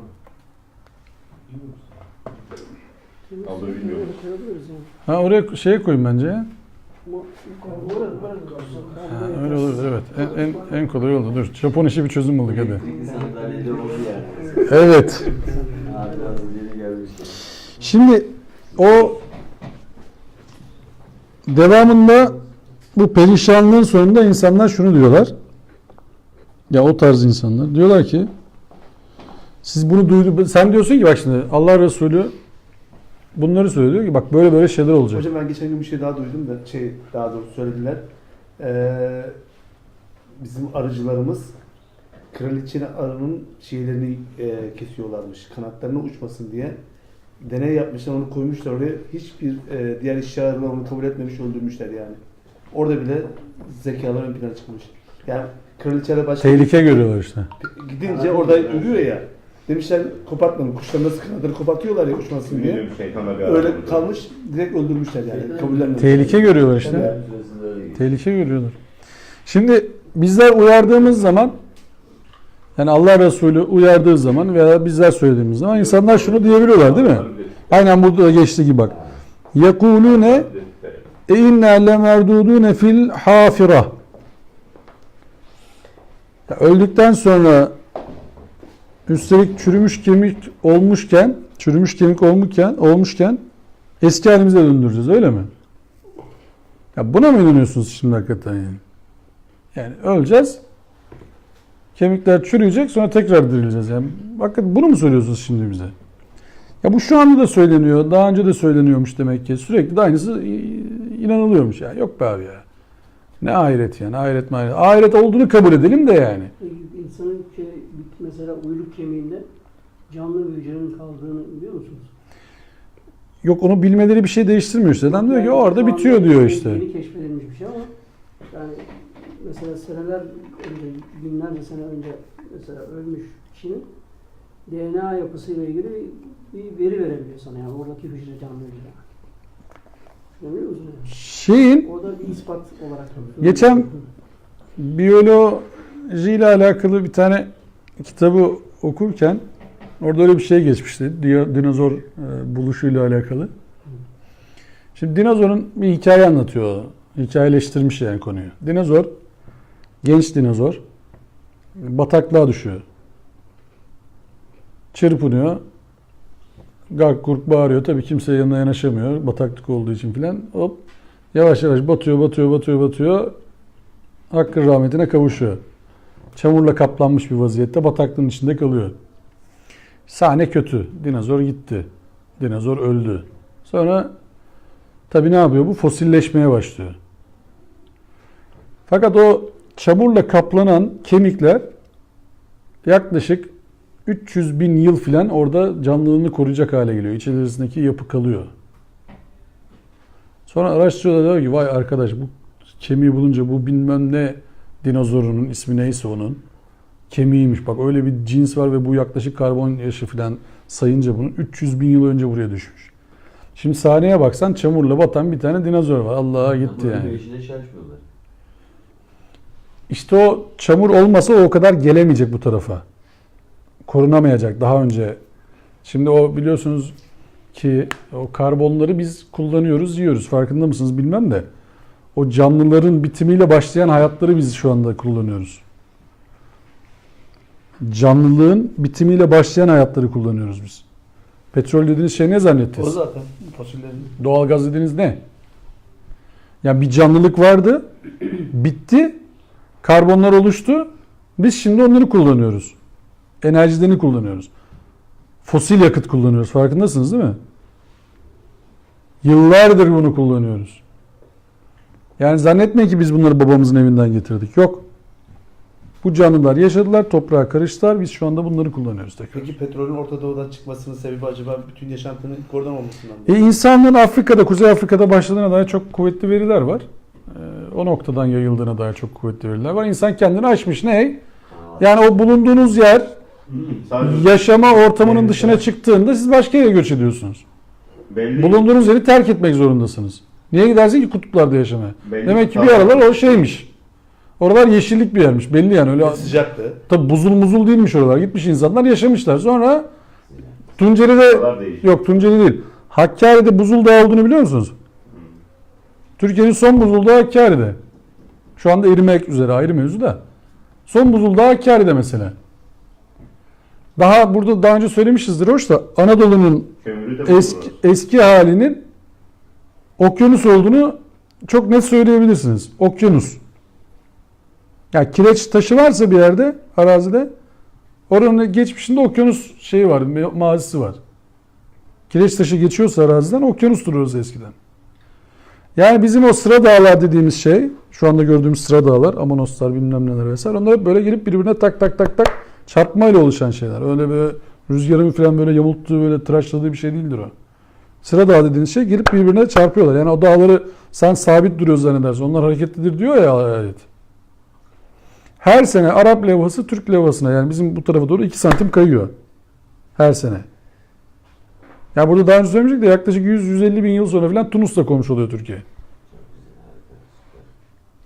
Bilmiyor musun? Kabloyu bilmiyorum. Ha, oraya şeye koyun bence ya. Ha, öyle olur evet. En kolay oldu. Dur. Japon işi bir çözüm bulduk hadi. Sandalyede oldu yani. Evet. Abi lazım yeni gelmiş. Şimdi o devamında bu perişanlığın sonunda insanlar şunu diyorlar. Ya o tarz insanlar diyorlar ki siz bunu duydunuz. Sen diyorsun ki bak şimdi Allah Resulü bunları söylüyor ki bak böyle böyle şeyler olacak. Hocam ben geçen gün bir şey daha duydum da daha doğrusu söylediler. Bizim arıcılarımız kraliçenin arının şeylerini kesiyorlarmış. Kanatlarını uçmasın diye. Deney yapmışlar, onu koymuşlar oraya. Hiçbir diğer işçi arılar onu kabul etmemiş, öldürmüşler yani. Orada bile zekalar ön plana çıkmış. Yani kraliçeler başka Tehlike görüyorlar işte. gidince orada ölüyor ya. Demişler kopartmayın. Kuşlar nasıl kanatları kopartıyorlar ya uçmasın diye. Bilmiyorum, şeytanla bir Öyle arada. kalmış, direkt öldürmüşler yani. Kabullenmemişler. Tehlike görüyorlar işte. Evet. Süresinde öyle geçti. Tehlike görüyorlar. Şimdi bizler uyardığımız zaman yani Allah Resulü uyardığı zaman veya bizler söylediğimiz zaman insanlar şunu diyebiliyorlar değil mi? Aynen burada da geçti gibi bak. يَقُولُونَ اِنَّا لَمَرْدُودُونَ fil hafira. Öldükten sonra üstelik çürümüş kemik olmuşken eski halimize döndüreceğiz öyle mi? Ya buna mı inanıyorsunuz şimdi hakikaten yani? Yani öleceğiz. Kemikler çürüyecek sonra tekrar dirileceğiz. Yani bakın bunu mu söylüyorsunuz şimdi bize? Ya bu şu anda da söyleniyor. Daha önce de söyleniyormuş demek ki. Sürekli de aynısı inanılıyormuş ya. Yok be abi ya. Ne ahiret yani. Ahiret olduğunu kabul edelim de yani. İnsanın mesela uyluk kemiğinde canlı bir hücrenin kaldığını biliyor musunuz? Yok onu bilmeleri bir şey değiştirmiyor işte. Adam diyor ki orada Şu bitiyor anda diyor işte. Yeni keşfedilmiş bir şey ama yani mesela seneler önce, binlerce sene önce mesela ölmüş kişinin DNA yapısıyla ilgili bir veri verebiliyor sana yani oradaki hücre canlı hücre. Anlıyor musun? Şeyin Orada bir ispat olarak. geçen biyolojiyle alakalı bir tane kitabı okurken orada öyle bir şey geçmişti. Dinozor buluşuyla alakalı. Şimdi dinozorun bir hikaye anlatıyor. Hikayeleştirmiş yani konuyu. Dinozor, genç dinozor bataklığa düşüyor. Çırpınıyor. Gak gurk bağırıyor. Tabii kimse yanına yanaşamıyor. Bataklık olduğu için filan. Hop. Yavaş yavaş batıyor. Hakkın rahmetine kavuşuyor. Çamurla kaplanmış bir vaziyette bataklığın içinde kalıyor. Sahne kötü. Dinozor gitti. Dinozor öldü. Sonra tabii ne yapıyor bu? Fosilleşmeye başlıyor. Fakat o çamurla kaplanan kemikler yaklaşık 300 bin yıl filan orada canlılığını koruyacak hale geliyor. İçerisindeki yapı kalıyor. Sonra araştırıyorlar, diyor ki vay arkadaş bu kemiği bulunca bu bilmem ne dinozorunun ismi neyse onun kemiğiymiş. Bak öyle bir cins var ve bu yaklaşık karbon yaşı filan sayınca bunun 300 bin yıl önce buraya düşmüş. Şimdi sahneye baksan çamurla batan bir tane dinozor var. Allah'a gitti Ama yani. işine şaşmıyorlar. İşte o çamur olmasa o kadar gelemeyecek bu tarafa. Korunamayacak daha önce. Şimdi o biliyorsunuz ki o karbonları biz kullanıyoruz, yiyoruz. Farkında mısınız bilmem de. O canlıların bitimiyle başlayan hayatları biz şu anda kullanıyoruz. Canlılığın bitimiyle başlayan hayatları kullanıyoruz biz. Petrol dediğiniz şey ne O zannettiniz? zaten fosillerin. Doğalgaz dediğiniz ne? Yani bir canlılık vardı, bitti, karbonlar oluştu. Biz şimdi onları kullanıyoruz. Enerjilerini kullanıyoruz. Fosil yakıt kullanıyoruz. Farkındasınız değil mi? Yıllardır bunu kullanıyoruz. Yani zannetmeyin ki biz bunları babamızın evinden getirdik. Yok. Bu canlılar yaşadılar, toprağa karıştılar. Biz şu anda bunları kullanıyoruz tekrar. Peki petrolün Orta Doğu'dan çıkmasının sebebi acaba bütün yaşantının ilk oradan olmasından mı? İnsanlığın Afrika'da, Kuzey Afrika'da başladığına dair çok kuvvetli veriler var. O noktadan yayıldığına dair çok kuvvetli veriler var. İnsan kendini aşmış. Ne? Yani o bulunduğunuz yer Sadece yaşama ortamının dışına çıktığında siz başka yere göç ediyorsunuz. belli, Bulunduğunuz yeri terk etmek zorundasınız. Niye gidersin ki kutuplarda yaşamaya? belli Demek ki bir aralar o şeymiş. Oralar yeşillik bir yermiş. Belli yani öyle. Sıcaktı. Tabi buzul muzul değilmiş oralar. Gitmiş insanlar yaşamışlar. Sonra Tunceli'de Oralar değişik. yok Tunceli değil. Hakkari'de buzul dağı olduğunu biliyor musunuz? Türkiye'nin son buzul dağı Hakkari'de. Şu anda erimek üzere ayrı mevzu da. Son buzul dağı Hakkari'de mesela. Daha önce söylemişizdir hoş da Anadolu'nun kömürü de eski halinin okyanus olduğunu çok net söyleyebilirsiniz. Okyanus. Yani kireç taşı varsa bir yerde arazide oranın geçmişinde okyanus şeyi var, mazisi var. Kireç taşı geçiyorsa araziden okyanus duruyoruz eskiden. Yani bizim o sıra dağlar dediğimiz şey, şu anda gördüğümüz sıra dağlar, Amonoslar bilmem neler vesaire, onlar hep böyle gelip birbirine tak tak tak tak çarpmayla oluşan şeyler. Öyle böyle rüzgarın falan böyle yamulttuğu, böyle tıraşladığı bir şey değildir o. Sıra dağ dediğiniz şey gelip birbirine çarpıyorlar. Yani o dağları sen sabit duruyor zannedersin. Onlar hareketlidir diyor ya ayet. Her sene Arap levhası Türk levhasına, yani bizim bu tarafa doğru 2 santim kayıyor. Her sene. Ya burada daha önce söylemiştik de yaklaşık 100-150 bin yıl sonra falan Tunus'la komşu oluyor Türkiye.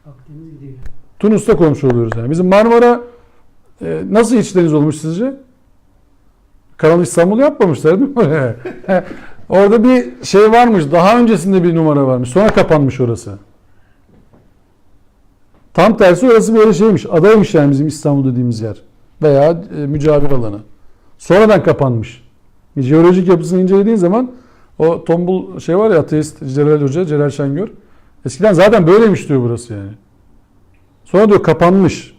Akdeniz gidiyor. Tunus'ta komşu oluyoruz yani. Bizim Marmara nasıl iç deniz olmuş sizce? Kanal İstanbul yapmamışlar değil mi? Orada bir şey varmış. Daha öncesinde bir numara varmış. Sonra kapanmış orası. Tam tersi orası böyle şeymiş. Adaymış yani bizim İstanbul dediğimiz yer. Veya mücavir alanı. Sonradan kapanmış. Jeolojik yapısını incelediğin zaman o tombul şey var ya, ateist Celal Hoca, Celal Şengör. Eskiden zaten böyleymiş diyor burası yani. Sonra diyor kapanmış.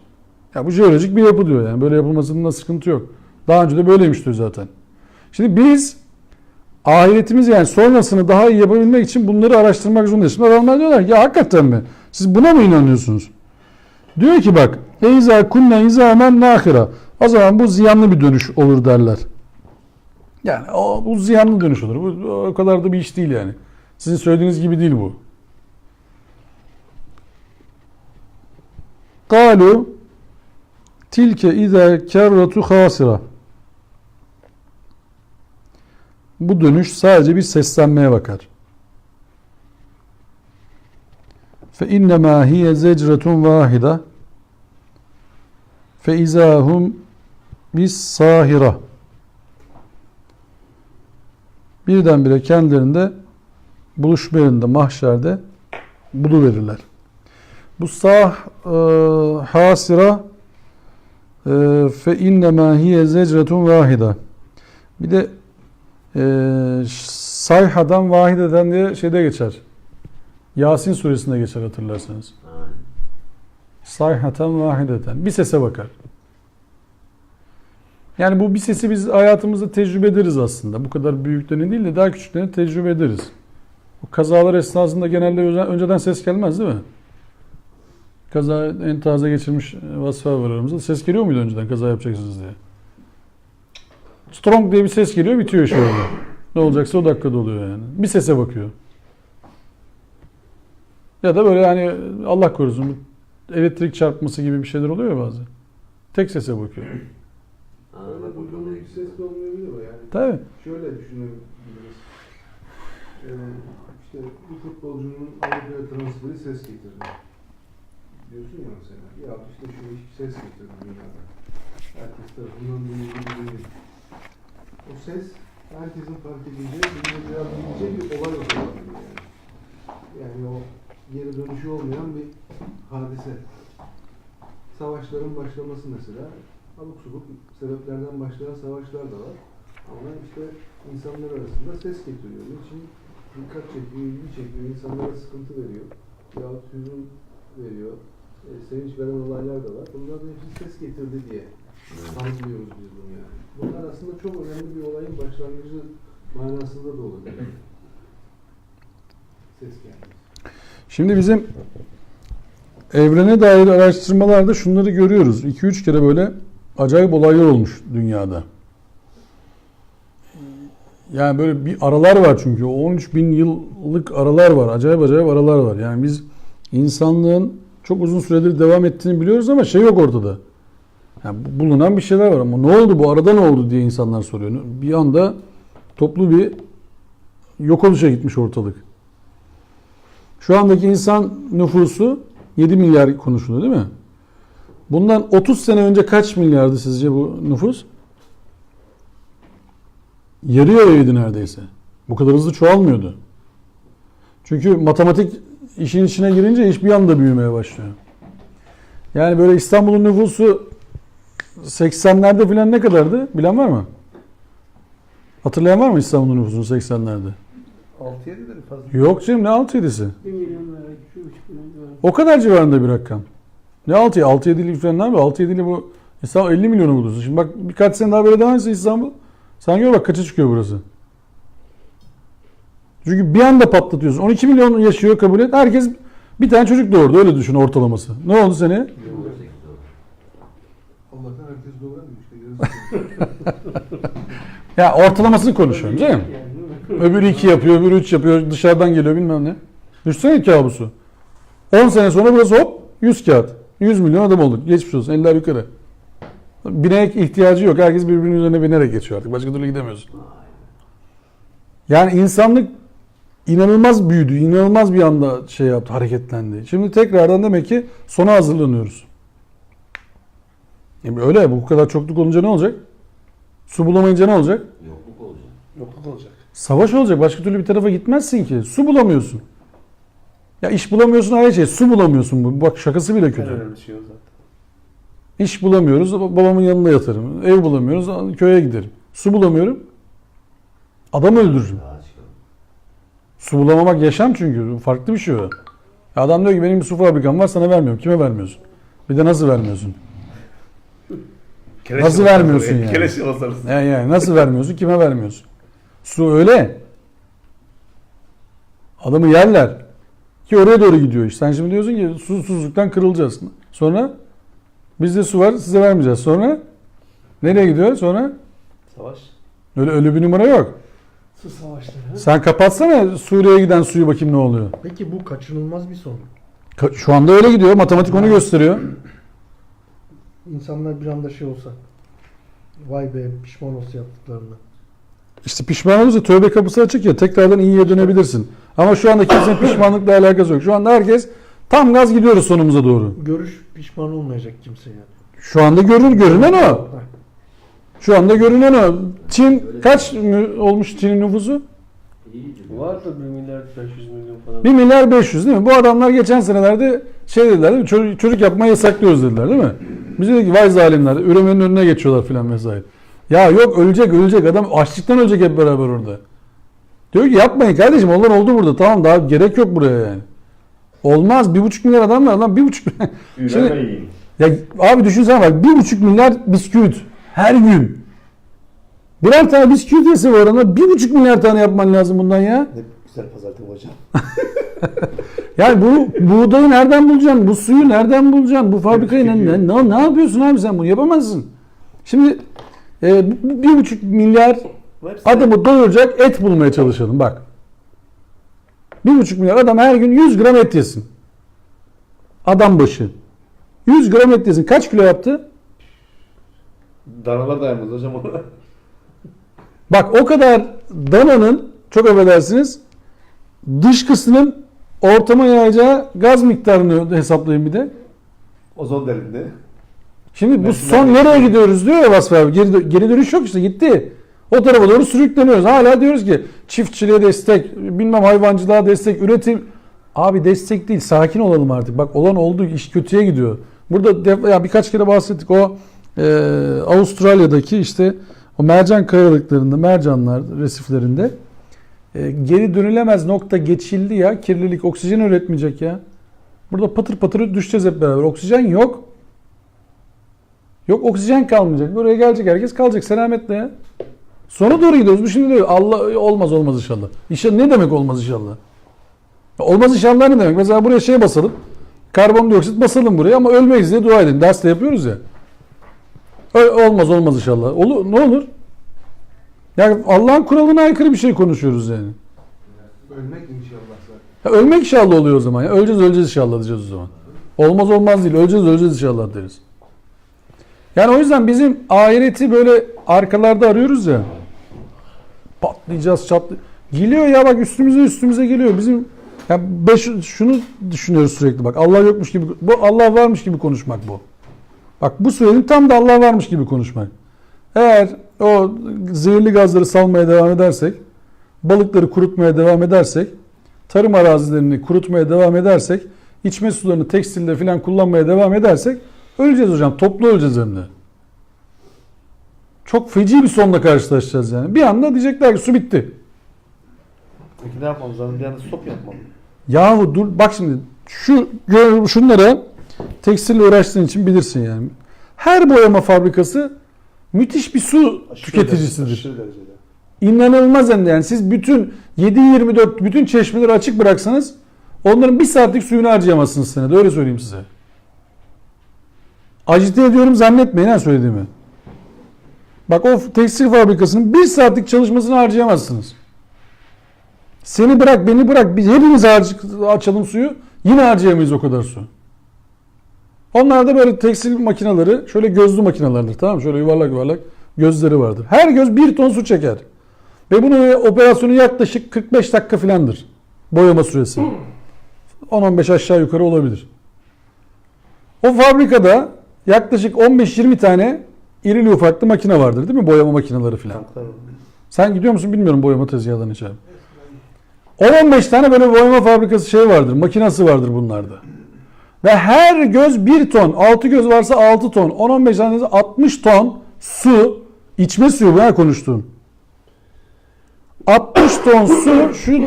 Ya bu jeolojik bir yapı diyor yani. Böyle yapılmasında sıkıntı yok. Daha önce de böyleymiş diyor zaten. Şimdi biz ahiretimiz, yani sonrasını daha iyi yapabilmek için bunları araştırmak zorundayız. Şimdi adamlar diyorlar ki ya hakikaten mi? Siz buna mı inanıyorsunuz? Diyor ki bak eyza kunne izamen nahira. O zaman bu ziyanlı bir dönüş olur derler. Yani bu ziyanlı dönüş olur. Bu o kadar da bir iş değil yani. Sizin söylediğiniz gibi değil bu. Kalu tilke izâ kerretu khâsira. Bu dönüş sadece bir seslenmeye bakar. Fe innemâ hiye zecretun vâhida fe izâhum bis sâhira. Birdenbire kendilerinde buluşma yerinde, mahşerde buluverirler. Bu hasira fe innemâ hiye zecretun vâhida. Bir de sayhadan vahideden diye şeyde geçer. Yasin suresinde geçer hatırlarsanız. Sayhaten vahideten. Bir sese bakar. Yani bu bir sesi biz hayatımızda tecrübe ederiz aslında. Bu kadar büyüklerini değil de daha küçüklerini tecrübe ederiz. Bu kazalar esnasında genelde önceden ses gelmez değil mi? Kaza en taze geçirmiş vasıflar var aramızda. Ses geliyor muydu önceden kaza yapacaksınız diye? Strong diye bir ses geliyor, bitiyor iş orada. Ne olacaksa o dakikada oluyor yani. Bir sese bakıyor. Ya da böyle yani Allah korusun elektrik çarpması gibi bir şeyler oluyor ya bazen. Tek sese bakıyor. Öyle bulduğumuz bir ses de olmayabilir o yani. Tabii. Şöyle düşünebiliriz. İşte bu futbolcunun Avrupa'ya transferi ses getirdi. Diyorsun ya mesela. Ya işte şu iş ses getirdi dünyada. Herkes tarafından duyulduğu. O ses herkesin fark edeceği, duyulabileceği bir olay olabilir yani. Yani o geri dönüşü olmayan bir hadise. Savaşların başlaması mesela abuk subuk sebeplerden başlayan savaşlar da var. Ama işte insanlar arasında ses getiriyor. Niçin dikkat çekiyor, ilgi çekiyor, insanlara sıkıntı veriyor. Yahut hüzün veriyor. Sevinç veren olaylar da var. Bunlar da hepsi ses getirdi diye tanımlıyoruz biz bunu yani. Bunlar aslında çok önemli bir olayın başlangıcı manasında da olabilir. Ses gelmesi. Şimdi bizim evrene dair araştırmalarda şunları görüyoruz. 2-3 kere böyle acayip olaylar olmuş dünyada. Yani böyle bir aralar var çünkü. 13 bin yıllık aralar var. Acayip acayip aralar var. Yani biz insanlığın çok uzun süredir devam ettiğini biliyoruz ama şey yok ortada. Yani bulunan bir şeyler var ama ne oldu bu arada, ne oldu diye insanlar soruyor. Bir anda toplu bir yok oluşa gitmiş ortalık. Şu andaki insan nüfusu 7 milyar konuşuluyor değil mi? Bundan 30 sene önce kaç milyardı sizce bu nüfus? Yarıydı neredeyse. Bu kadar hızlı çoğalmıyordu. Çünkü matematik işin içine girince iş bir anda büyümeye başlıyor. Yani böyle İstanbul'un nüfusu 80'lerde falan ne kadardı? Bilen var mı? Hatırlayan var mı İstanbul'un nüfusunu 80'lerde? 6-7'den fazla. Yok canım, ne 6-7'si? 1 milyon veya 2,5 milyon veya. O kadar civarında bir rakam. Ne 6-7'lik falan abi? 6-7'li bu İstanbul 50 milyonu bulursun. Şimdi bak birkaç sene daha böyle devam etse İstanbul. Sen gör bak kaça çıkıyor burası. Çünkü bir anda patlatıyorsun. 12 milyon yaşıyor kabul et. Herkes bir tane çocuk doğurdu. Öyle düşün ortalaması. Ne oldu seneye? Allah'tan herkes doğuramıyor işte. Ya ortalamasını konuşuyorum canım. Öbürü 2 yapıyor, öbürü 3 yapıyor. Dışarıdan geliyor bilmem ne. Düşünsene kabusu. 10 sene sonra burası hop 100 kağıt. 100 milyon adam olduk. Geçmiş olsun. Eller yukarı. Binek ihtiyacı yok. Herkes birbirinin üzerine binerek geçiyor artık. Başka türlü gidemiyorsun. Yani insanlık inanılmaz büyüdü. İnanılmaz bir anda şey yaptı, hareketlendi. Şimdi tekrardan demek ki sona hazırlanıyoruz. Öyle bu kadar çokluk olunca ne olacak? Su bulamayınca ne olacak? Yokluk olacak. Yokluk olacak. Savaş olacak. Başka türlü bir tarafa gitmezsin ki. Su bulamıyorsun. Ya iş bulamıyorsun ayrı şey. Su bulamıyorsun. Bu. Bak şakası bile En kötü. önemli şey o zaten. İş bulamıyoruz. Babamın yanında yatarım. Ev bulamıyoruz. Köye giderim. Su bulamıyorum. Adam öldürürüm. Daha çıkalım. Su bulamamak yaşam çünkü. Farklı bir şey o. Adam diyor ki benim bir su fabrikam var, sana vermiyorum. Kime vermiyorsun? Bir de nasıl vermiyorsun? Nasıl vermiyorsun yani? Keleşi basarız. Yani nasıl vermiyorsun? Kime vermiyorsun? Su öyle. Adamı yerler. Ki oraya doğru gidiyor iş. Sen şimdi diyorsun ki susuzluktan kırılacağız. Sonra bizde su var, size vermeyeceğiz. Sonra nereye gidiyor? Sonra Savaş. öyle bir numara yok. Su savaşları. Sen kapatsana Suriye'ye giden suyu, bakayım ne oluyor. Peki bu kaçınılmaz bir son. Şu anda öyle gidiyor. Matematik onu gösteriyor. İnsanlar bir anda şey olsa, vay be pişman olsa yaptıklarına. İşte pişman olursa tövbe kapısı açık ya, tekrardan iyiye dönebilirsin. Ama şu anda kimsenin pişmanlıkla alakası yok. Şu anda herkes tam gaz gidiyoruz sonumuza doğru. Görüş pişman olmayacak kimse yani. Şu anda görünen o. Şu anda görünen o. Çin kaç olmuş Çin'in nüfusu? Vardır 1 milyar 500 milyon falan. 1 milyar 500 değil mi? Bu adamlar geçen senelerde şey dediler değil mi? Çocuk yapmayı yasaklıyoruz dediler değil mi? Bize dedi ki vay zalimler, üremenin önüne geçiyorlar filan vesaire. Ya yok, ölecek adam, açlıktan ölecek hep beraber orada. Diyor ki yapmayın kardeşim, onlar oldu burada, tamam, daha gerek yok buraya yani. Olmaz, 1,5 milyar adam var lan, 1,5 milyar. Şimdi, Üremeyin. ya abi düşünsene bak, 1,5 milyar bisküvit her gün. Birer tane bisküvit yese bu arada 1,5 milyar tane yapman lazım bundan ya. Ne güzel pazartesi hocam. Yani bu buğdayı nereden bulacaksın? Bu suyu nereden bulacaksın? Bu fabrikayı ne yapıyorsun abi sen, bunu yapamazsın. Şimdi 1,5 milyar adamı doyuracak et bulmaya çalışalım bak. 1,5 milyar adam her gün 100 gram et yesin. Adam başı. 100 gram et yesin. Kaç kilo yaptı? Danalar dayanmaz hocam ona. Bak o kadar dananın, çok affedersiniz, dışkısının ortama yayacağı gaz miktarını hesaplayın bir de. Ozon derinde. Şimdi bu son nereye gidiyoruz diyor ya Vasfi abi. Geri dönüş yok işte, gitti. O tarafa doğru sürükleniyoruz. Hala diyoruz ki çiftçiliğe destek, bilmem hayvancılığa destek, üretim. Abi destek değil, sakin olalım artık. Bak olan oldu, iş kötüye gidiyor. Burada ya birkaç kere bahsettik, o Avustralya'daki işte o mercan kayalıklarında, mercanlar resiflerinde geri dönülemez nokta geçildi ya. Kirlilik oksijen üretmeyecek ya. Burada patır patır düşeceğiz hep beraber. Oksijen yok. Yok, oksijen kalmayacak. Buraya gelecek herkes kalacak selametle ya. Sonra doğru gidiyoruz. Bu şimdi diyor Allah olmaz inşallah. İnşallah ne demek olmaz inşallah? Olmaz inşallah ne demek? Mesela buraya şey basalım. Karbondioksit basalım buraya ama ölmeyiz diye dua edin. Derste yapıyoruz ya. Olmaz inşallah. Ne olur? Yani Allah'ın kuralına aykırı bir şey konuşuyoruz yani. Ölmek inşallah zaten. Ya ölmek inşallah oluyor o zaman. Ya öleceğiz inşallah diyeceğiz o zaman. Olmaz değil. Öleceğiz inşallah deriz. Yani o yüzden bizim ahireti böyle arkalarda arıyoruz ya. Patlayacağız, geliyor ya bak üstümüze geliyor. Bizim ya şunu düşünüyoruz sürekli bak. Allah yokmuş gibi, bu Allah varmış gibi konuşmak bu. Bak bu söylediğim tam da Allah varmış gibi konuşmak. Eğer o zehirli gazları salmaya devam edersek, balıkları kurutmaya devam edersek, tarım arazilerini kurutmaya devam edersek, içme sularını tekstilde filan kullanmaya devam edersek öleceğiz hocam. Toplu öleceğiz hem de. Çok feci bir sonla karşılaşacağız yani. Bir anda diyecekler ki su bitti. Peki ne yapmamız lazım? Bir anda stop yapmam. Yahu dur bak şimdi şunlara tekstille uğraştığın için bilirsin yani. Her boyama fabrikası müthiş bir su tüketicisidir. Aşırı derecede. İnanılmaz hem de yani. Siz bütün 7/24 bütün çeşmeleri açık bıraksanız onların bir saatlik suyunu harcayamazsınız senede. Öyle söyleyeyim size. Acite ediyorum zannetmeyin ha söylediğimi. Bak o tekstil fabrikasının bir saatlik çalışmasını harcayamazsınız. Seni bırak, beni bırak. Biz hepimiz açalım suyu. Yine harcayamayız o kadar su. Onlar da böyle tekstil makineleri şöyle gözlü makinelerdir. Tamam mı? Şöyle yuvarlak gözleri vardır. Her göz 1 ton su çeker. Ve bunun operasyonu yaklaşık 45 dakika filandır. Boyama süresi. 10-15 aşağı yukarı olabilir. O fabrikada yaklaşık 15-20 tane irili ufaklı makine vardır değil mi? Boyama makineleri filan. Sen gidiyor musun bilmiyorum boyama tezgahlarına içeri. 10-15 tane böyle boyama fabrikası şey vardır. Makinası vardır bunlarda. Ve her göz 1 ton. 6 göz varsa 6 ton. 10-15 tane 60 ton su. İçme suyu ben konuştuğum. 60 ton su şu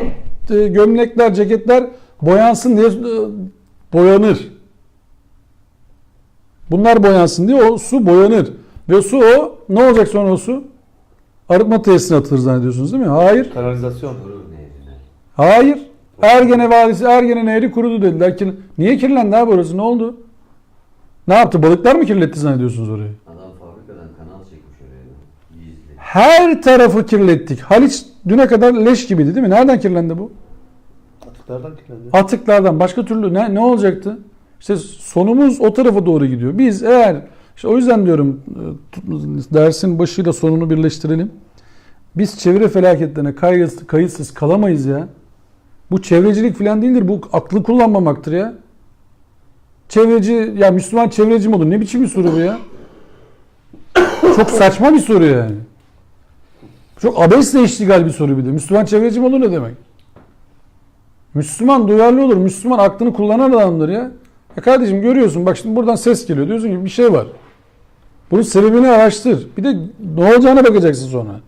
gömlekler, ceketler boyansın diye boyanır. Bunlar boyansın diye o su boyanır. Ve su o ne olacak sonra o su? Arıtma tesisine atılır zannediyorsunuz değil mi? Hayır. Kanalizasyon. Hayır. Ergene Vadisi, Ergene Nehri kurudu dediler. Niye kirlendi abi orası? Ne oldu? Ne yaptı? Balıklar mı kirletti zannediyorsunuz orayı? Adam fabrikadan kanal çekmiş oraya. Gizli. Her tarafı kirlettik. Haliç düne kadar leş gibiydi değil mi? Nereden kirlendi bu? Atıklardan kirlendi. Atıklardan. Başka türlü ne olacaktı? İşte sonumuz o tarafa doğru gidiyor. Biz eğer işte o yüzden diyorum dersin başıyla sonunu birleştirelim. Biz çevre felaketlerine kayıtsız kalamayız ya. Bu çevrecilik falan değildir. Bu aklı kullanmamaktır ya. Çevreci, ya Müslüman çevreci mi olur? Ne biçim bir soru bu ya? Çok saçma bir soru yani. Çok abesle iştigal bir soru bir de. Müslüman çevreci mi olur ne demek? Müslüman duyarlı olur. Müslüman aklını kullanan adamdır ya. Ya kardeşim görüyorsun bak şimdi buradan ses geliyor. Diyorsun ki bir şey var. Bunun sebebini araştır. Bir de ne olacağına bakacaksın sonra.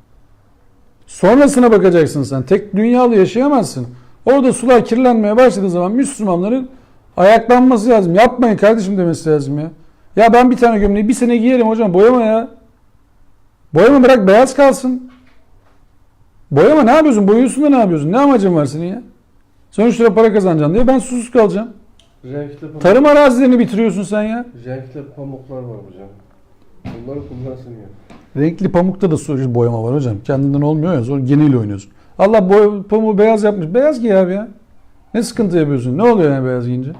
Sonrasına bakacaksın sen. Tek dünyalı yaşayamazsın. Orada sular kirlenmeye başladığı zaman Müslümanların ayaklanması lazım. Yapmayın kardeşim demesi lazım ya. Ya ben bir tane gömleği bir sene giyerim hocam. Boyama ya. Boyama bırak beyaz kalsın. Boyama ne yapıyorsun? Boyuyorsun da ne yapıyorsun? Ne amacın var senin ya? Sen 3 lira para kazanacaksın diye ben susuz kalacağım. Tarım arazilerini bitiriyorsun sen ya. Renkli pamuklar var hocam. Bunları kullansın ya. Renkli pamukta da boyama var hocam. Kendinden olmuyor ya. Sonra geniyle oynuyorsun. Allah pamuğu beyaz yapmış. Beyaz giy abi ya. Ne sıkıntı yapıyorsun? Ne oluyor yani beyaz giyince?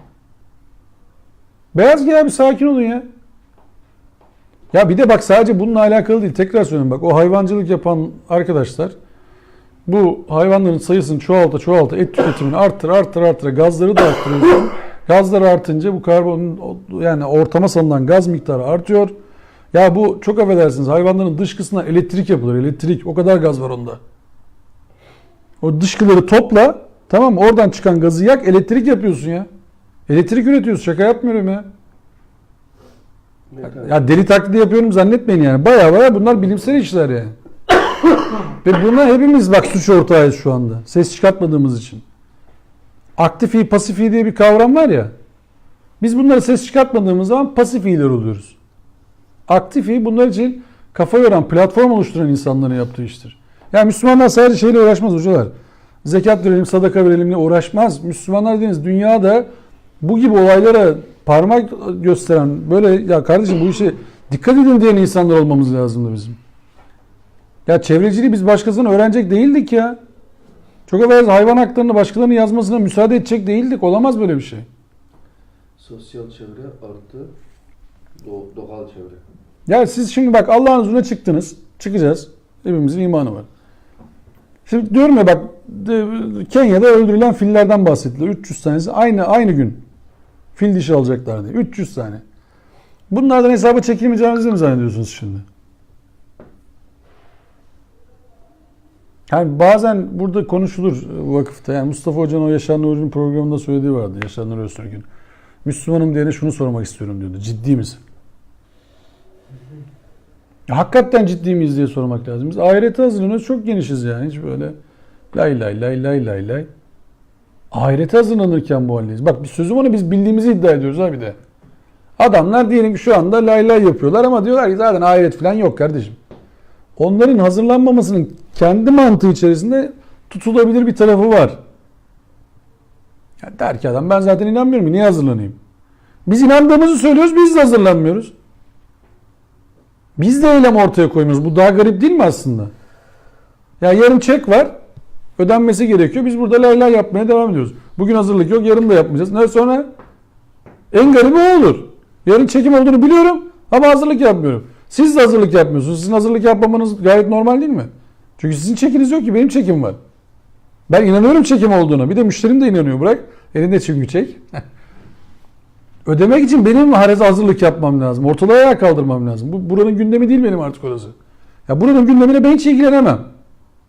Beyaz giy abi sakin olun ya. Ya bir de bak sadece bununla alakalı değil. Tekrar söylüyorum bak o hayvancılık yapan arkadaşlar bu hayvanların sayısını çoğalta et tüketimini arttır gazları da arttırıyorsun. Gazlar artınca bu karbon yani ortama salınan gaz miktarı artıyor. Ya bu çok affedersiniz hayvanların dışkısından elektrik yapılır. Elektrik o kadar gaz var onda. O dışkıları topla tamam mı? Oradan çıkan gazı yak elektrik yapıyorsun ya. Elektrik üretiyorsun şaka yapmıyorum ya. Ya deli taklidi yapıyorum zannetmeyin yani. Baya baya bunlar bilimsel işler yani. Ve buna hepimiz bak suç ortağıyız şu anda. Ses çıkartmadığımız için. Aktif iyi, pasif iyi diye bir kavram var ya. Biz bunları ses çıkartmadığımız zaman pasif iyiler oluyoruz. Aktif iyi bunlar için kafa yoran, platform oluşturan insanların yaptığı iştir. Yani Müslümanlar sadece şeyle uğraşmaz hocalar. Zekat verelim, sadaka verelimle uğraşmaz. Müslümanlar dediğiniz dünyada bu gibi olaylara parmak gösteren böyle ya kardeşim bu işe dikkat edin diyen insanlar olmamız lazımdı bizim. Ya çevreciliği biz başkasından öğrenecek değildik ya. Çok evvel hayvan haklarını başkalarının yazmasına müsaade edecek değildik. Olamaz böyle bir şey. Sosyal çevre artı doğal çevre. Ya siz şimdi bak Allah'ın huzuruna çıktınız. Çıkacağız. Hepimizin imanı var. Şimdi diyorum ya bak Kenya'da öldürülen fillerden bahsettiler. 300 tanesi aynı gün fil dişi alacaklar diye. 300 tane. Bunlardan hesaba çekilmeyeceğinizi mi zannediyorsunuz şimdi? Yani bazen burada konuşulur vakıfta. Yani Mustafa Hoca'nın o Yaşar Nuri'nin programında söylediği vardı. Yaşar Nuri Öztürk'ün. Müslümanım diyene şunu sormak istiyorum diyordu. Ciddi misin? Ya, hakikaten ciddi miyiz diye sormak lazım. Biz ahirete hazırlanıyoruz. Çok genişiz yani. Hiç böyle lay lay lay lay lay lay. Ahirete hazırlanırken bu haldeyiz. Bak bir sözüm onu biz bildiğimizi iddia ediyoruz ha bir de. Adamlar diyelim ki şu anda lay lay yapıyorlar ama diyorlar ki zaten ahiret falan yok kardeşim. Onların hazırlanmamasının kendi mantığı içerisinde tutulabilir bir tarafı var. Yani der ki adam ben zaten inanmıyorum. Niye hazırlanayım? Biz inandığımızı söylüyoruz. Biz de hazırlanmıyoruz. Biz de eylem ortaya koymuyoruz. Bu daha garip değil mi aslında? Ya yarın çek var. Ödenmesi gerekiyor. Biz burada lay lay yapmaya devam ediyoruz. Bugün hazırlık yok. Yarın da yapmayacağız. Ne sonra? En garibi o olur. Yarın çekim olduğunu biliyorum ama hazırlık yapmıyorum. Siz de hazırlık yapmıyorsunuz. Sizin hazırlık yapmamanız gayet normal değil mi? Çünkü sizin çekiniz yok ki. Benim çekim var. Ben inanıyorum çekim olduğuna. Bir de müşterim de inanıyor. Bırak. Elinde çünkü çek. Ödemek için benim hazırlık yapmam lazım. Ortalığı ayağa kaldırmam lazım. Bu buranın gündemi değil benim artık orası. Ya buranın gündemine ben hiç ilgilenemem.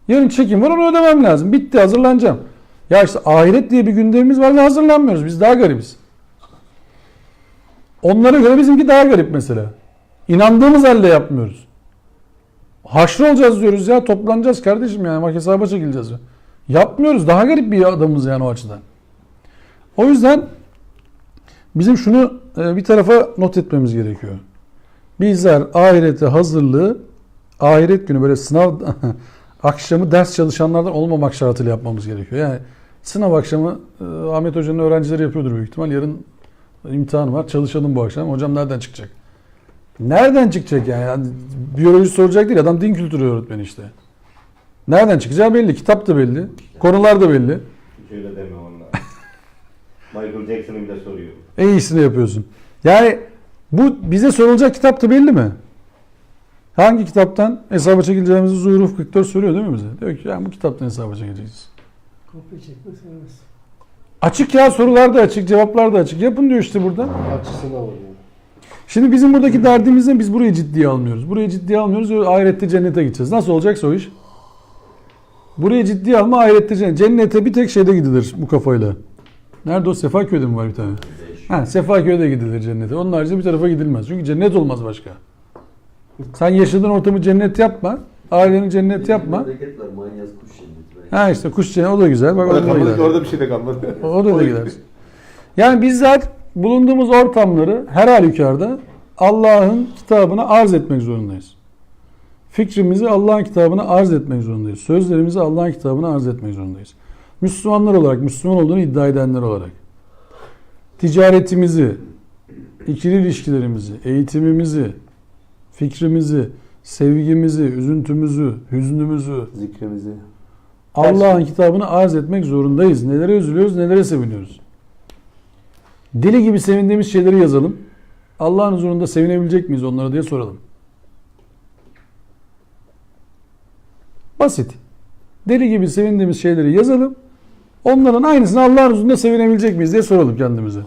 Yarın çekim var onu ödemem lazım. Bitti hazırlanacağım. Ya işte ahiret diye bir gündemimiz var ve hazırlanmıyoruz. Biz daha garibiz. Onlara göre bizimki daha garip mesela. İnandığımız halde yapmıyoruz. Haşr olacağız diyoruz ya toplanacağız kardeşim yani bak hesaba çekileceğiz. Yapmıyoruz. Daha garip bir adamız yani o açıdan. O yüzden bizim şunu bir tarafa not etmemiz gerekiyor. Bizler ahirete hazırlığı ahiret günü böyle sınav akşamı ders çalışanlardan olmamak şartıyla yapmamız gerekiyor. Yani sınav akşamı Ahmet Hoca'nın öğrencileri yapıyordur büyük ihtimal. Yarın imtihan var. Çalışalım bu akşam. Hocam nereden çıkacak? Nereden çıkacak yani? Biyoloji soracak değil. Adam din kültürü öğretmeni işte. Nereden çıkacağı belli. Kitap da belli. Konular da belli. Hiç öyle deme onlar. Michael Jackson'ı bile soruyor. En iyisini yapıyorsun. Yani bu bize sorulacak kitap da belli mi? Hangi kitaptan hesaba çekileceğimizi Zuhruf 44 soruyor değil mi bize? Diyor ki yani bu kitaptan hesaba çekeceğiz. Kopya çekmek sevmez. Açık ya sorular da açık, cevaplar da açık. Yapın diyor işte burada. Açısına var yani. Şimdi bizim buradaki derdimiz ne? Biz burayı ciddiye almıyoruz. Burayı ciddiye almıyoruz. Ahirette cennete gideceğiz. Nasıl olacaksa o iş? Burayı ciddiye alma ahirette cennet. Cennete bir tek şeyde gidilir bu kafayla. Nerede o? Sefaköy'de mi var bir tane? Ha, Sefaköy'de gidilir cennete. Onun haricinde bir tarafa gidilmez. Çünkü cennet olmaz başka. Sen yaşadığın ortamı cennet yapma. Aileni cennet yapma. Memleket var, Manyas kuş cenneti. Ha işte kuş cenneti o da güzel. Bak Orada orada kalmadı ki, gider. orada bir şey de kalmadı. O da gider. Yani bizler bulunduğumuz ortamları her halükarda Allah'ın kitabına arz etmek zorundayız. Fikrimizi Allah'ın kitabına arz etmek zorundayız. Sözlerimizi Allah'ın kitabına arz etmek zorundayız. Müslümanlar olarak, Müslüman olduğunu iddia edenler olarak. Ticaretimizi, ikili ilişkilerimizi, eğitimimizi, fikrimizi, sevgimizi, üzüntümüzü, hüznümüzü Zikrimizi. Allah'ın kitabını arz etmek zorundayız. Nelere üzülüyoruz, nelere seviniyoruz. Deli gibi sevindiğimiz şeyleri yazalım. Allah'ın huzurunda sevinebilecek miyiz onlara diye soralım. Basit. Deli gibi sevindiğimiz şeyleri yazalım. Onların aynısını Allah'ın huzurunda sevinebilecek miyiz diye soralım kendimize.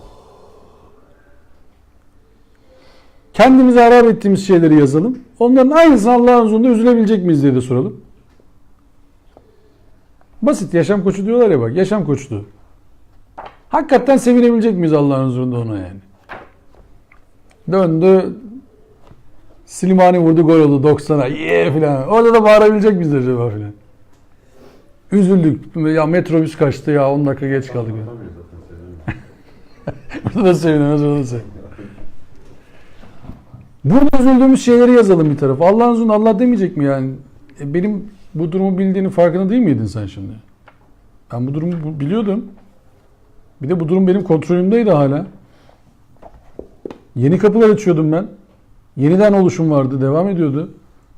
Kendimize harap ettiğimiz şeyleri yazalım. Onların aynısını Allah'ın huzurunda üzülebilecek miyiz diye de soralım. Basit. Yaşam koçu diyorlar ya bak. Yaşam koçluğu. Hakikaten sevinebilecek miyiz Allah'ın huzurunda ona yani? Döndü Slimani vurdu gol oldu 90'a. Ye filan. Orada da bağırabilecek miyiz acaba filan. Üzüldük. Ya metrobüs kaçtı ya 10 dakika geç kaldık. Ya. Burada da seviniyoruz, orada da seviniyoruz. Burada üzüldüğümüz şeyleri yazalım bir tarafa. Allah'ın izniyle Allah demeyecek mi yani? Benim bu durumu bildiğinin farkında değil miydin sen şimdi? Ben bu durumu biliyordum. Bir de bu durum benim kontrolümdeydi hala. Yeni kapılar açıyordum ben. Yeniden oluşum vardı, devam ediyordu.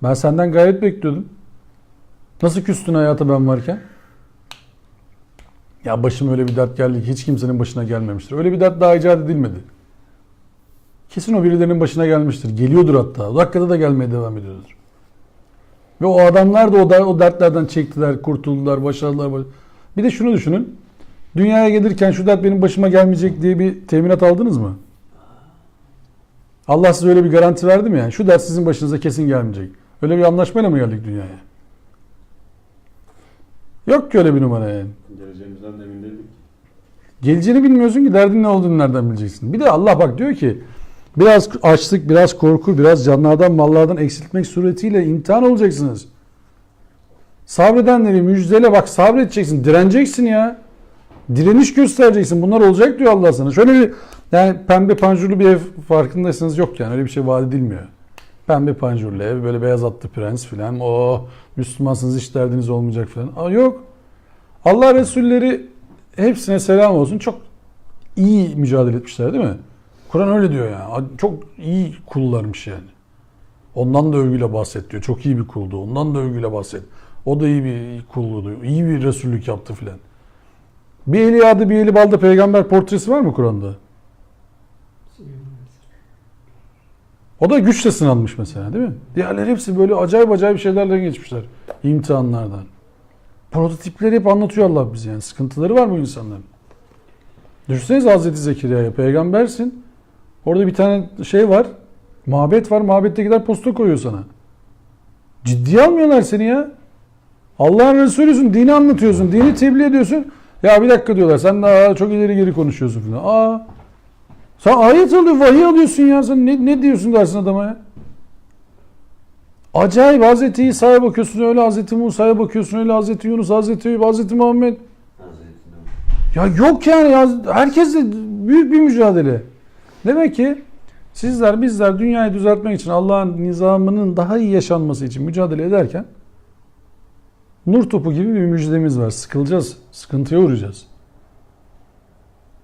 Ben senden gayret bekliyordum. Nasıl küstün hayata ben varken? Ya başıma öyle bir dert geldi ki hiç kimsenin başına gelmemiştir. Öyle bir dert daha icat edilmedi. Kesin o birilerinin başına gelmiştir. Geliyordur hatta. O dakikada da gelmeye devam ediyordur. Ve o adamlar da o dertlerden çektiler, kurtuldular, başardılar. Bir de şunu düşünün. Dünyaya gelirken şu dert benim başıma gelmeyecek diye bir teminat aldınız mı? Allah size öyle bir garanti verdi mi yani? Şu dert sizin başınıza kesin gelmeyecek. Öyle bir anlaşmayla mı geldik dünyaya? Yok ki öyle bir numara yani. Geleceğimizden de emin değildik. Geleceğini bilmiyorsun ki derdin ne olduğunu nereden bileceksin? Bir de Allah bak diyor ki biraz açlık, biraz korku, biraz canlardan, mallardan eksiltmek suretiyle imtihan olacaksınız. Sabredenleri müjdele bak sabredeceksin, direneceksin ya. Direniş göstereceksin. Bunlar olacak diyor Allah sana. Şöyle bir yani pembe panjurlu bir ev farkındaysanız yok yani öyle bir şey vaat edilmiyor. Pembe panjurlu ev, böyle beyaz atlı prens filan. Müslümansınız hiç derdiniz olmayacak filan. Yok. Allah Resulleri hepsine selam olsun. Çok iyi mücadele etmişler değil mi? Kur'an öyle diyor yani. Çok iyi kullarmış yani. Ondan da övgüyle bahset diyor. Çok iyi bir kuldu. Ondan da övgüyle bahset. O da iyi bir kulluğu. İyi bir Resullük yaptı filan. Bir eli yağdı bir eli balda peygamber portresi var mı Kur'an'da? O da güçle sınanmış mesela değil mi? Diğerleri hepsi böyle acayip şeylerle geçmişler. İmtihanlardan. Prototipleri hep anlatıyor Allah bize yani. Sıkıntıları var bu insanların. Düşünsenize Hazreti Zekeriya'ya peygambersin. Orada bir tane şey var. Mabet var. Mabettekiler posta koyuyor sana. Ciddiye almıyorlar seni ya. Allah'ın Resulüsün. Dini anlatıyorsun. Dini tebliğ ediyorsun. Ya bir dakika diyorlar. Sen daha çok ileri geri konuşuyorsun falan. Sen ayet alıyorsun. Vahiy alıyorsun ya. Sen ne diyorsun dersin adama ya. Acayip. Hazreti İsa'ya bakıyorsun. Öyle Hazreti Musa'ya bakıyorsun. Öyle Hazreti Yunus, Hazreti Eyüp, Hazreti Muhammed. Ya yok yani. Herkesle büyük bir mücadele. Demek ki bizler dünyayı düzeltmek için Allah'ın nizamının daha iyi yaşanması için mücadele ederken nur topu gibi bir müjdemiz var. Sıkılacağız. Sıkıntıya uğrayacağız.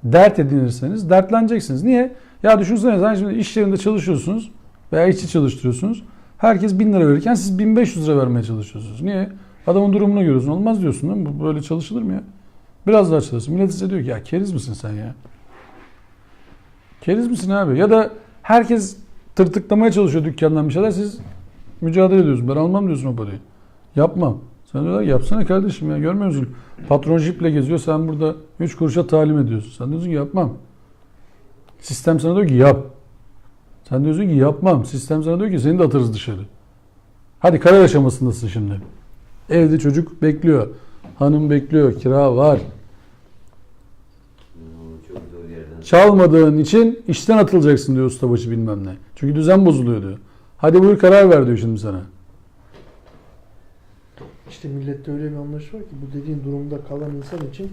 Dert edinirseniz dertleneceksiniz. Niye? Ya düşünsene sen şimdi iş yerinde çalışıyorsunuz veya işçi çalıştırıyorsunuz. Herkes 1000 lira verirken siz 1500 lira vermeye çalışıyorsunuz. Niye? Adamın durumunu görüyorsun. Olmaz diyorsun değil mi? Bu böyle çalışılır mı ya? Biraz daha çalışsın. Millet size diyor ki ya keriz misin sen ya? Keriz misin abi? Ya da herkes tırtıklamaya çalışıyor dükkandan bir şeyler. Siz mücadele ediyorsun. Ben almam diyorsun o parayı. Yapmam. Sen diyorlar yapsana kardeşim ya. Görmüyor musun? Patron jiple geziyor. Sen burada 3 kuruşa talim ediyorsun. Sen diyorsun ki yapmam. Sistem sana diyor ki yap. Sen diyorsun ki yapmam. Sistem sana diyor ki seni de atarız dışarı. Hadi karar aşamasındasın şimdi. Evde çocuk bekliyor. Hanım bekliyor. Kira var. Çalmadığın için işten atılacaksın diyor ustabaşı bilmem ne. Çünkü düzen bozuluyor diyor. Hadi buyur karar ver diyor şimdi sana. İşte millette öyle bir anlayış var ki bu dediğin durumda kalan insan için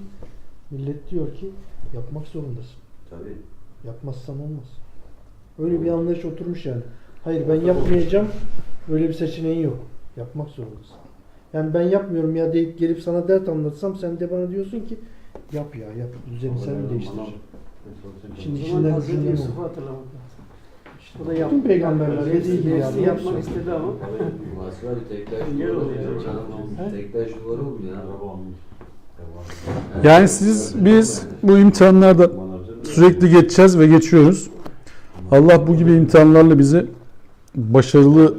millet diyor ki yapmak zorundasın. Tabii. Yapmazsan olmaz. Öyle bir anlayış oturmuş yani. Hayır ben yapmayacağım. Öyle bir seçeneğin yok. Yapmak zorundasın. Yani ben yapmıyorum ya deyip gelip sana dert anlatsam sen de bana diyorsun ki yap ya yap. Düzeni sen mi değiştireceksin? Şimdi içinden Hazreti düşündüğüm Yusuf'u o. hatırlamak lazım. O da Bütün peygamberler dediği gibi nefsi yani. yapmak istedi ama Masvali tekrar Yer şunları oluyor. olmuyor. Tekrar şunları olmuyor Yani biz bu imtihanlarda sürekli geçeceğiz ve geçiyoruz. Allah bu gibi imtihanlarla bizi başarılı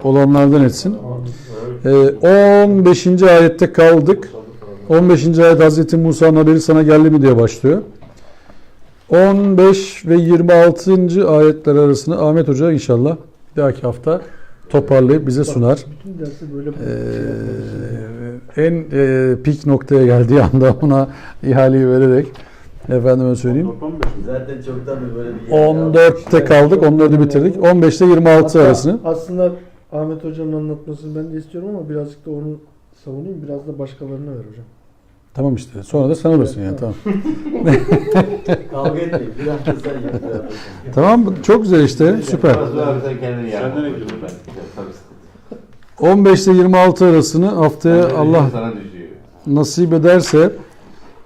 olanlardan etsin. 15. ayette kaldık. 15. ayet Hazreti Musa'nın haberi sana geldi mi diye başlıyor. 15 ve 26. ayetler arasını Ahmet Hoca inşallah bir dahaki hafta toparlayıp bize sunar. Bütün dersi böyle En pik noktaya geldiği anda ona ihaleyi vererek Efendime söyleyeyim. Zaten çoktan bir böyle bir 14'te kaldık. 14'ü bitirdik. 15'te 26 arasını. Aslında Ahmet Hoca'nın anlatmasını ben de istiyorum ama birazcık da onu savunayım. Biraz da başkalarına ver hocam. Tamam işte. Sonra da sen alırsın yani. Tamam. Kavga etmeyin. Bir hafta sen yap. bir hafta sen. Tamam. Çok güzel işte. Süper. Fazla abi sen kendini yap. Senden ekliyorum ben. 15 ile 26 arasını haftaya Allah Sana düşüyor. nasip ederse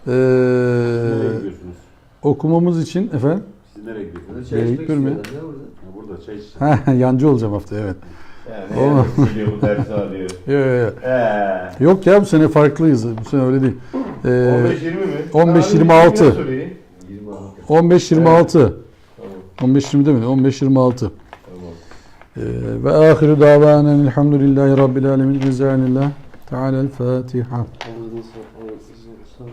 Nereye gidiyorsunuz? okumamız için efendim. Siz nereye gidiyorsunuz? Bunu çay içmek Görmüyor. istiyorlar ya burada. Burada çay içeceğim. Ha, yancı olacağım haftaya evet. Yani Oğlum. geliyor bu dersi alıyor. Yok, yok, yok. Yok ya bu sene farklıyız. Bu sene öyle değil. 15-20 mi? 15-26. 15-26. Tamam. 15-20 demedi. 15-26. Tamam. Ve ahiru davanen elhamdülillahi rabbil alemin. Ezanillah. Teala el Fatiha. Ağzınıza sağlık.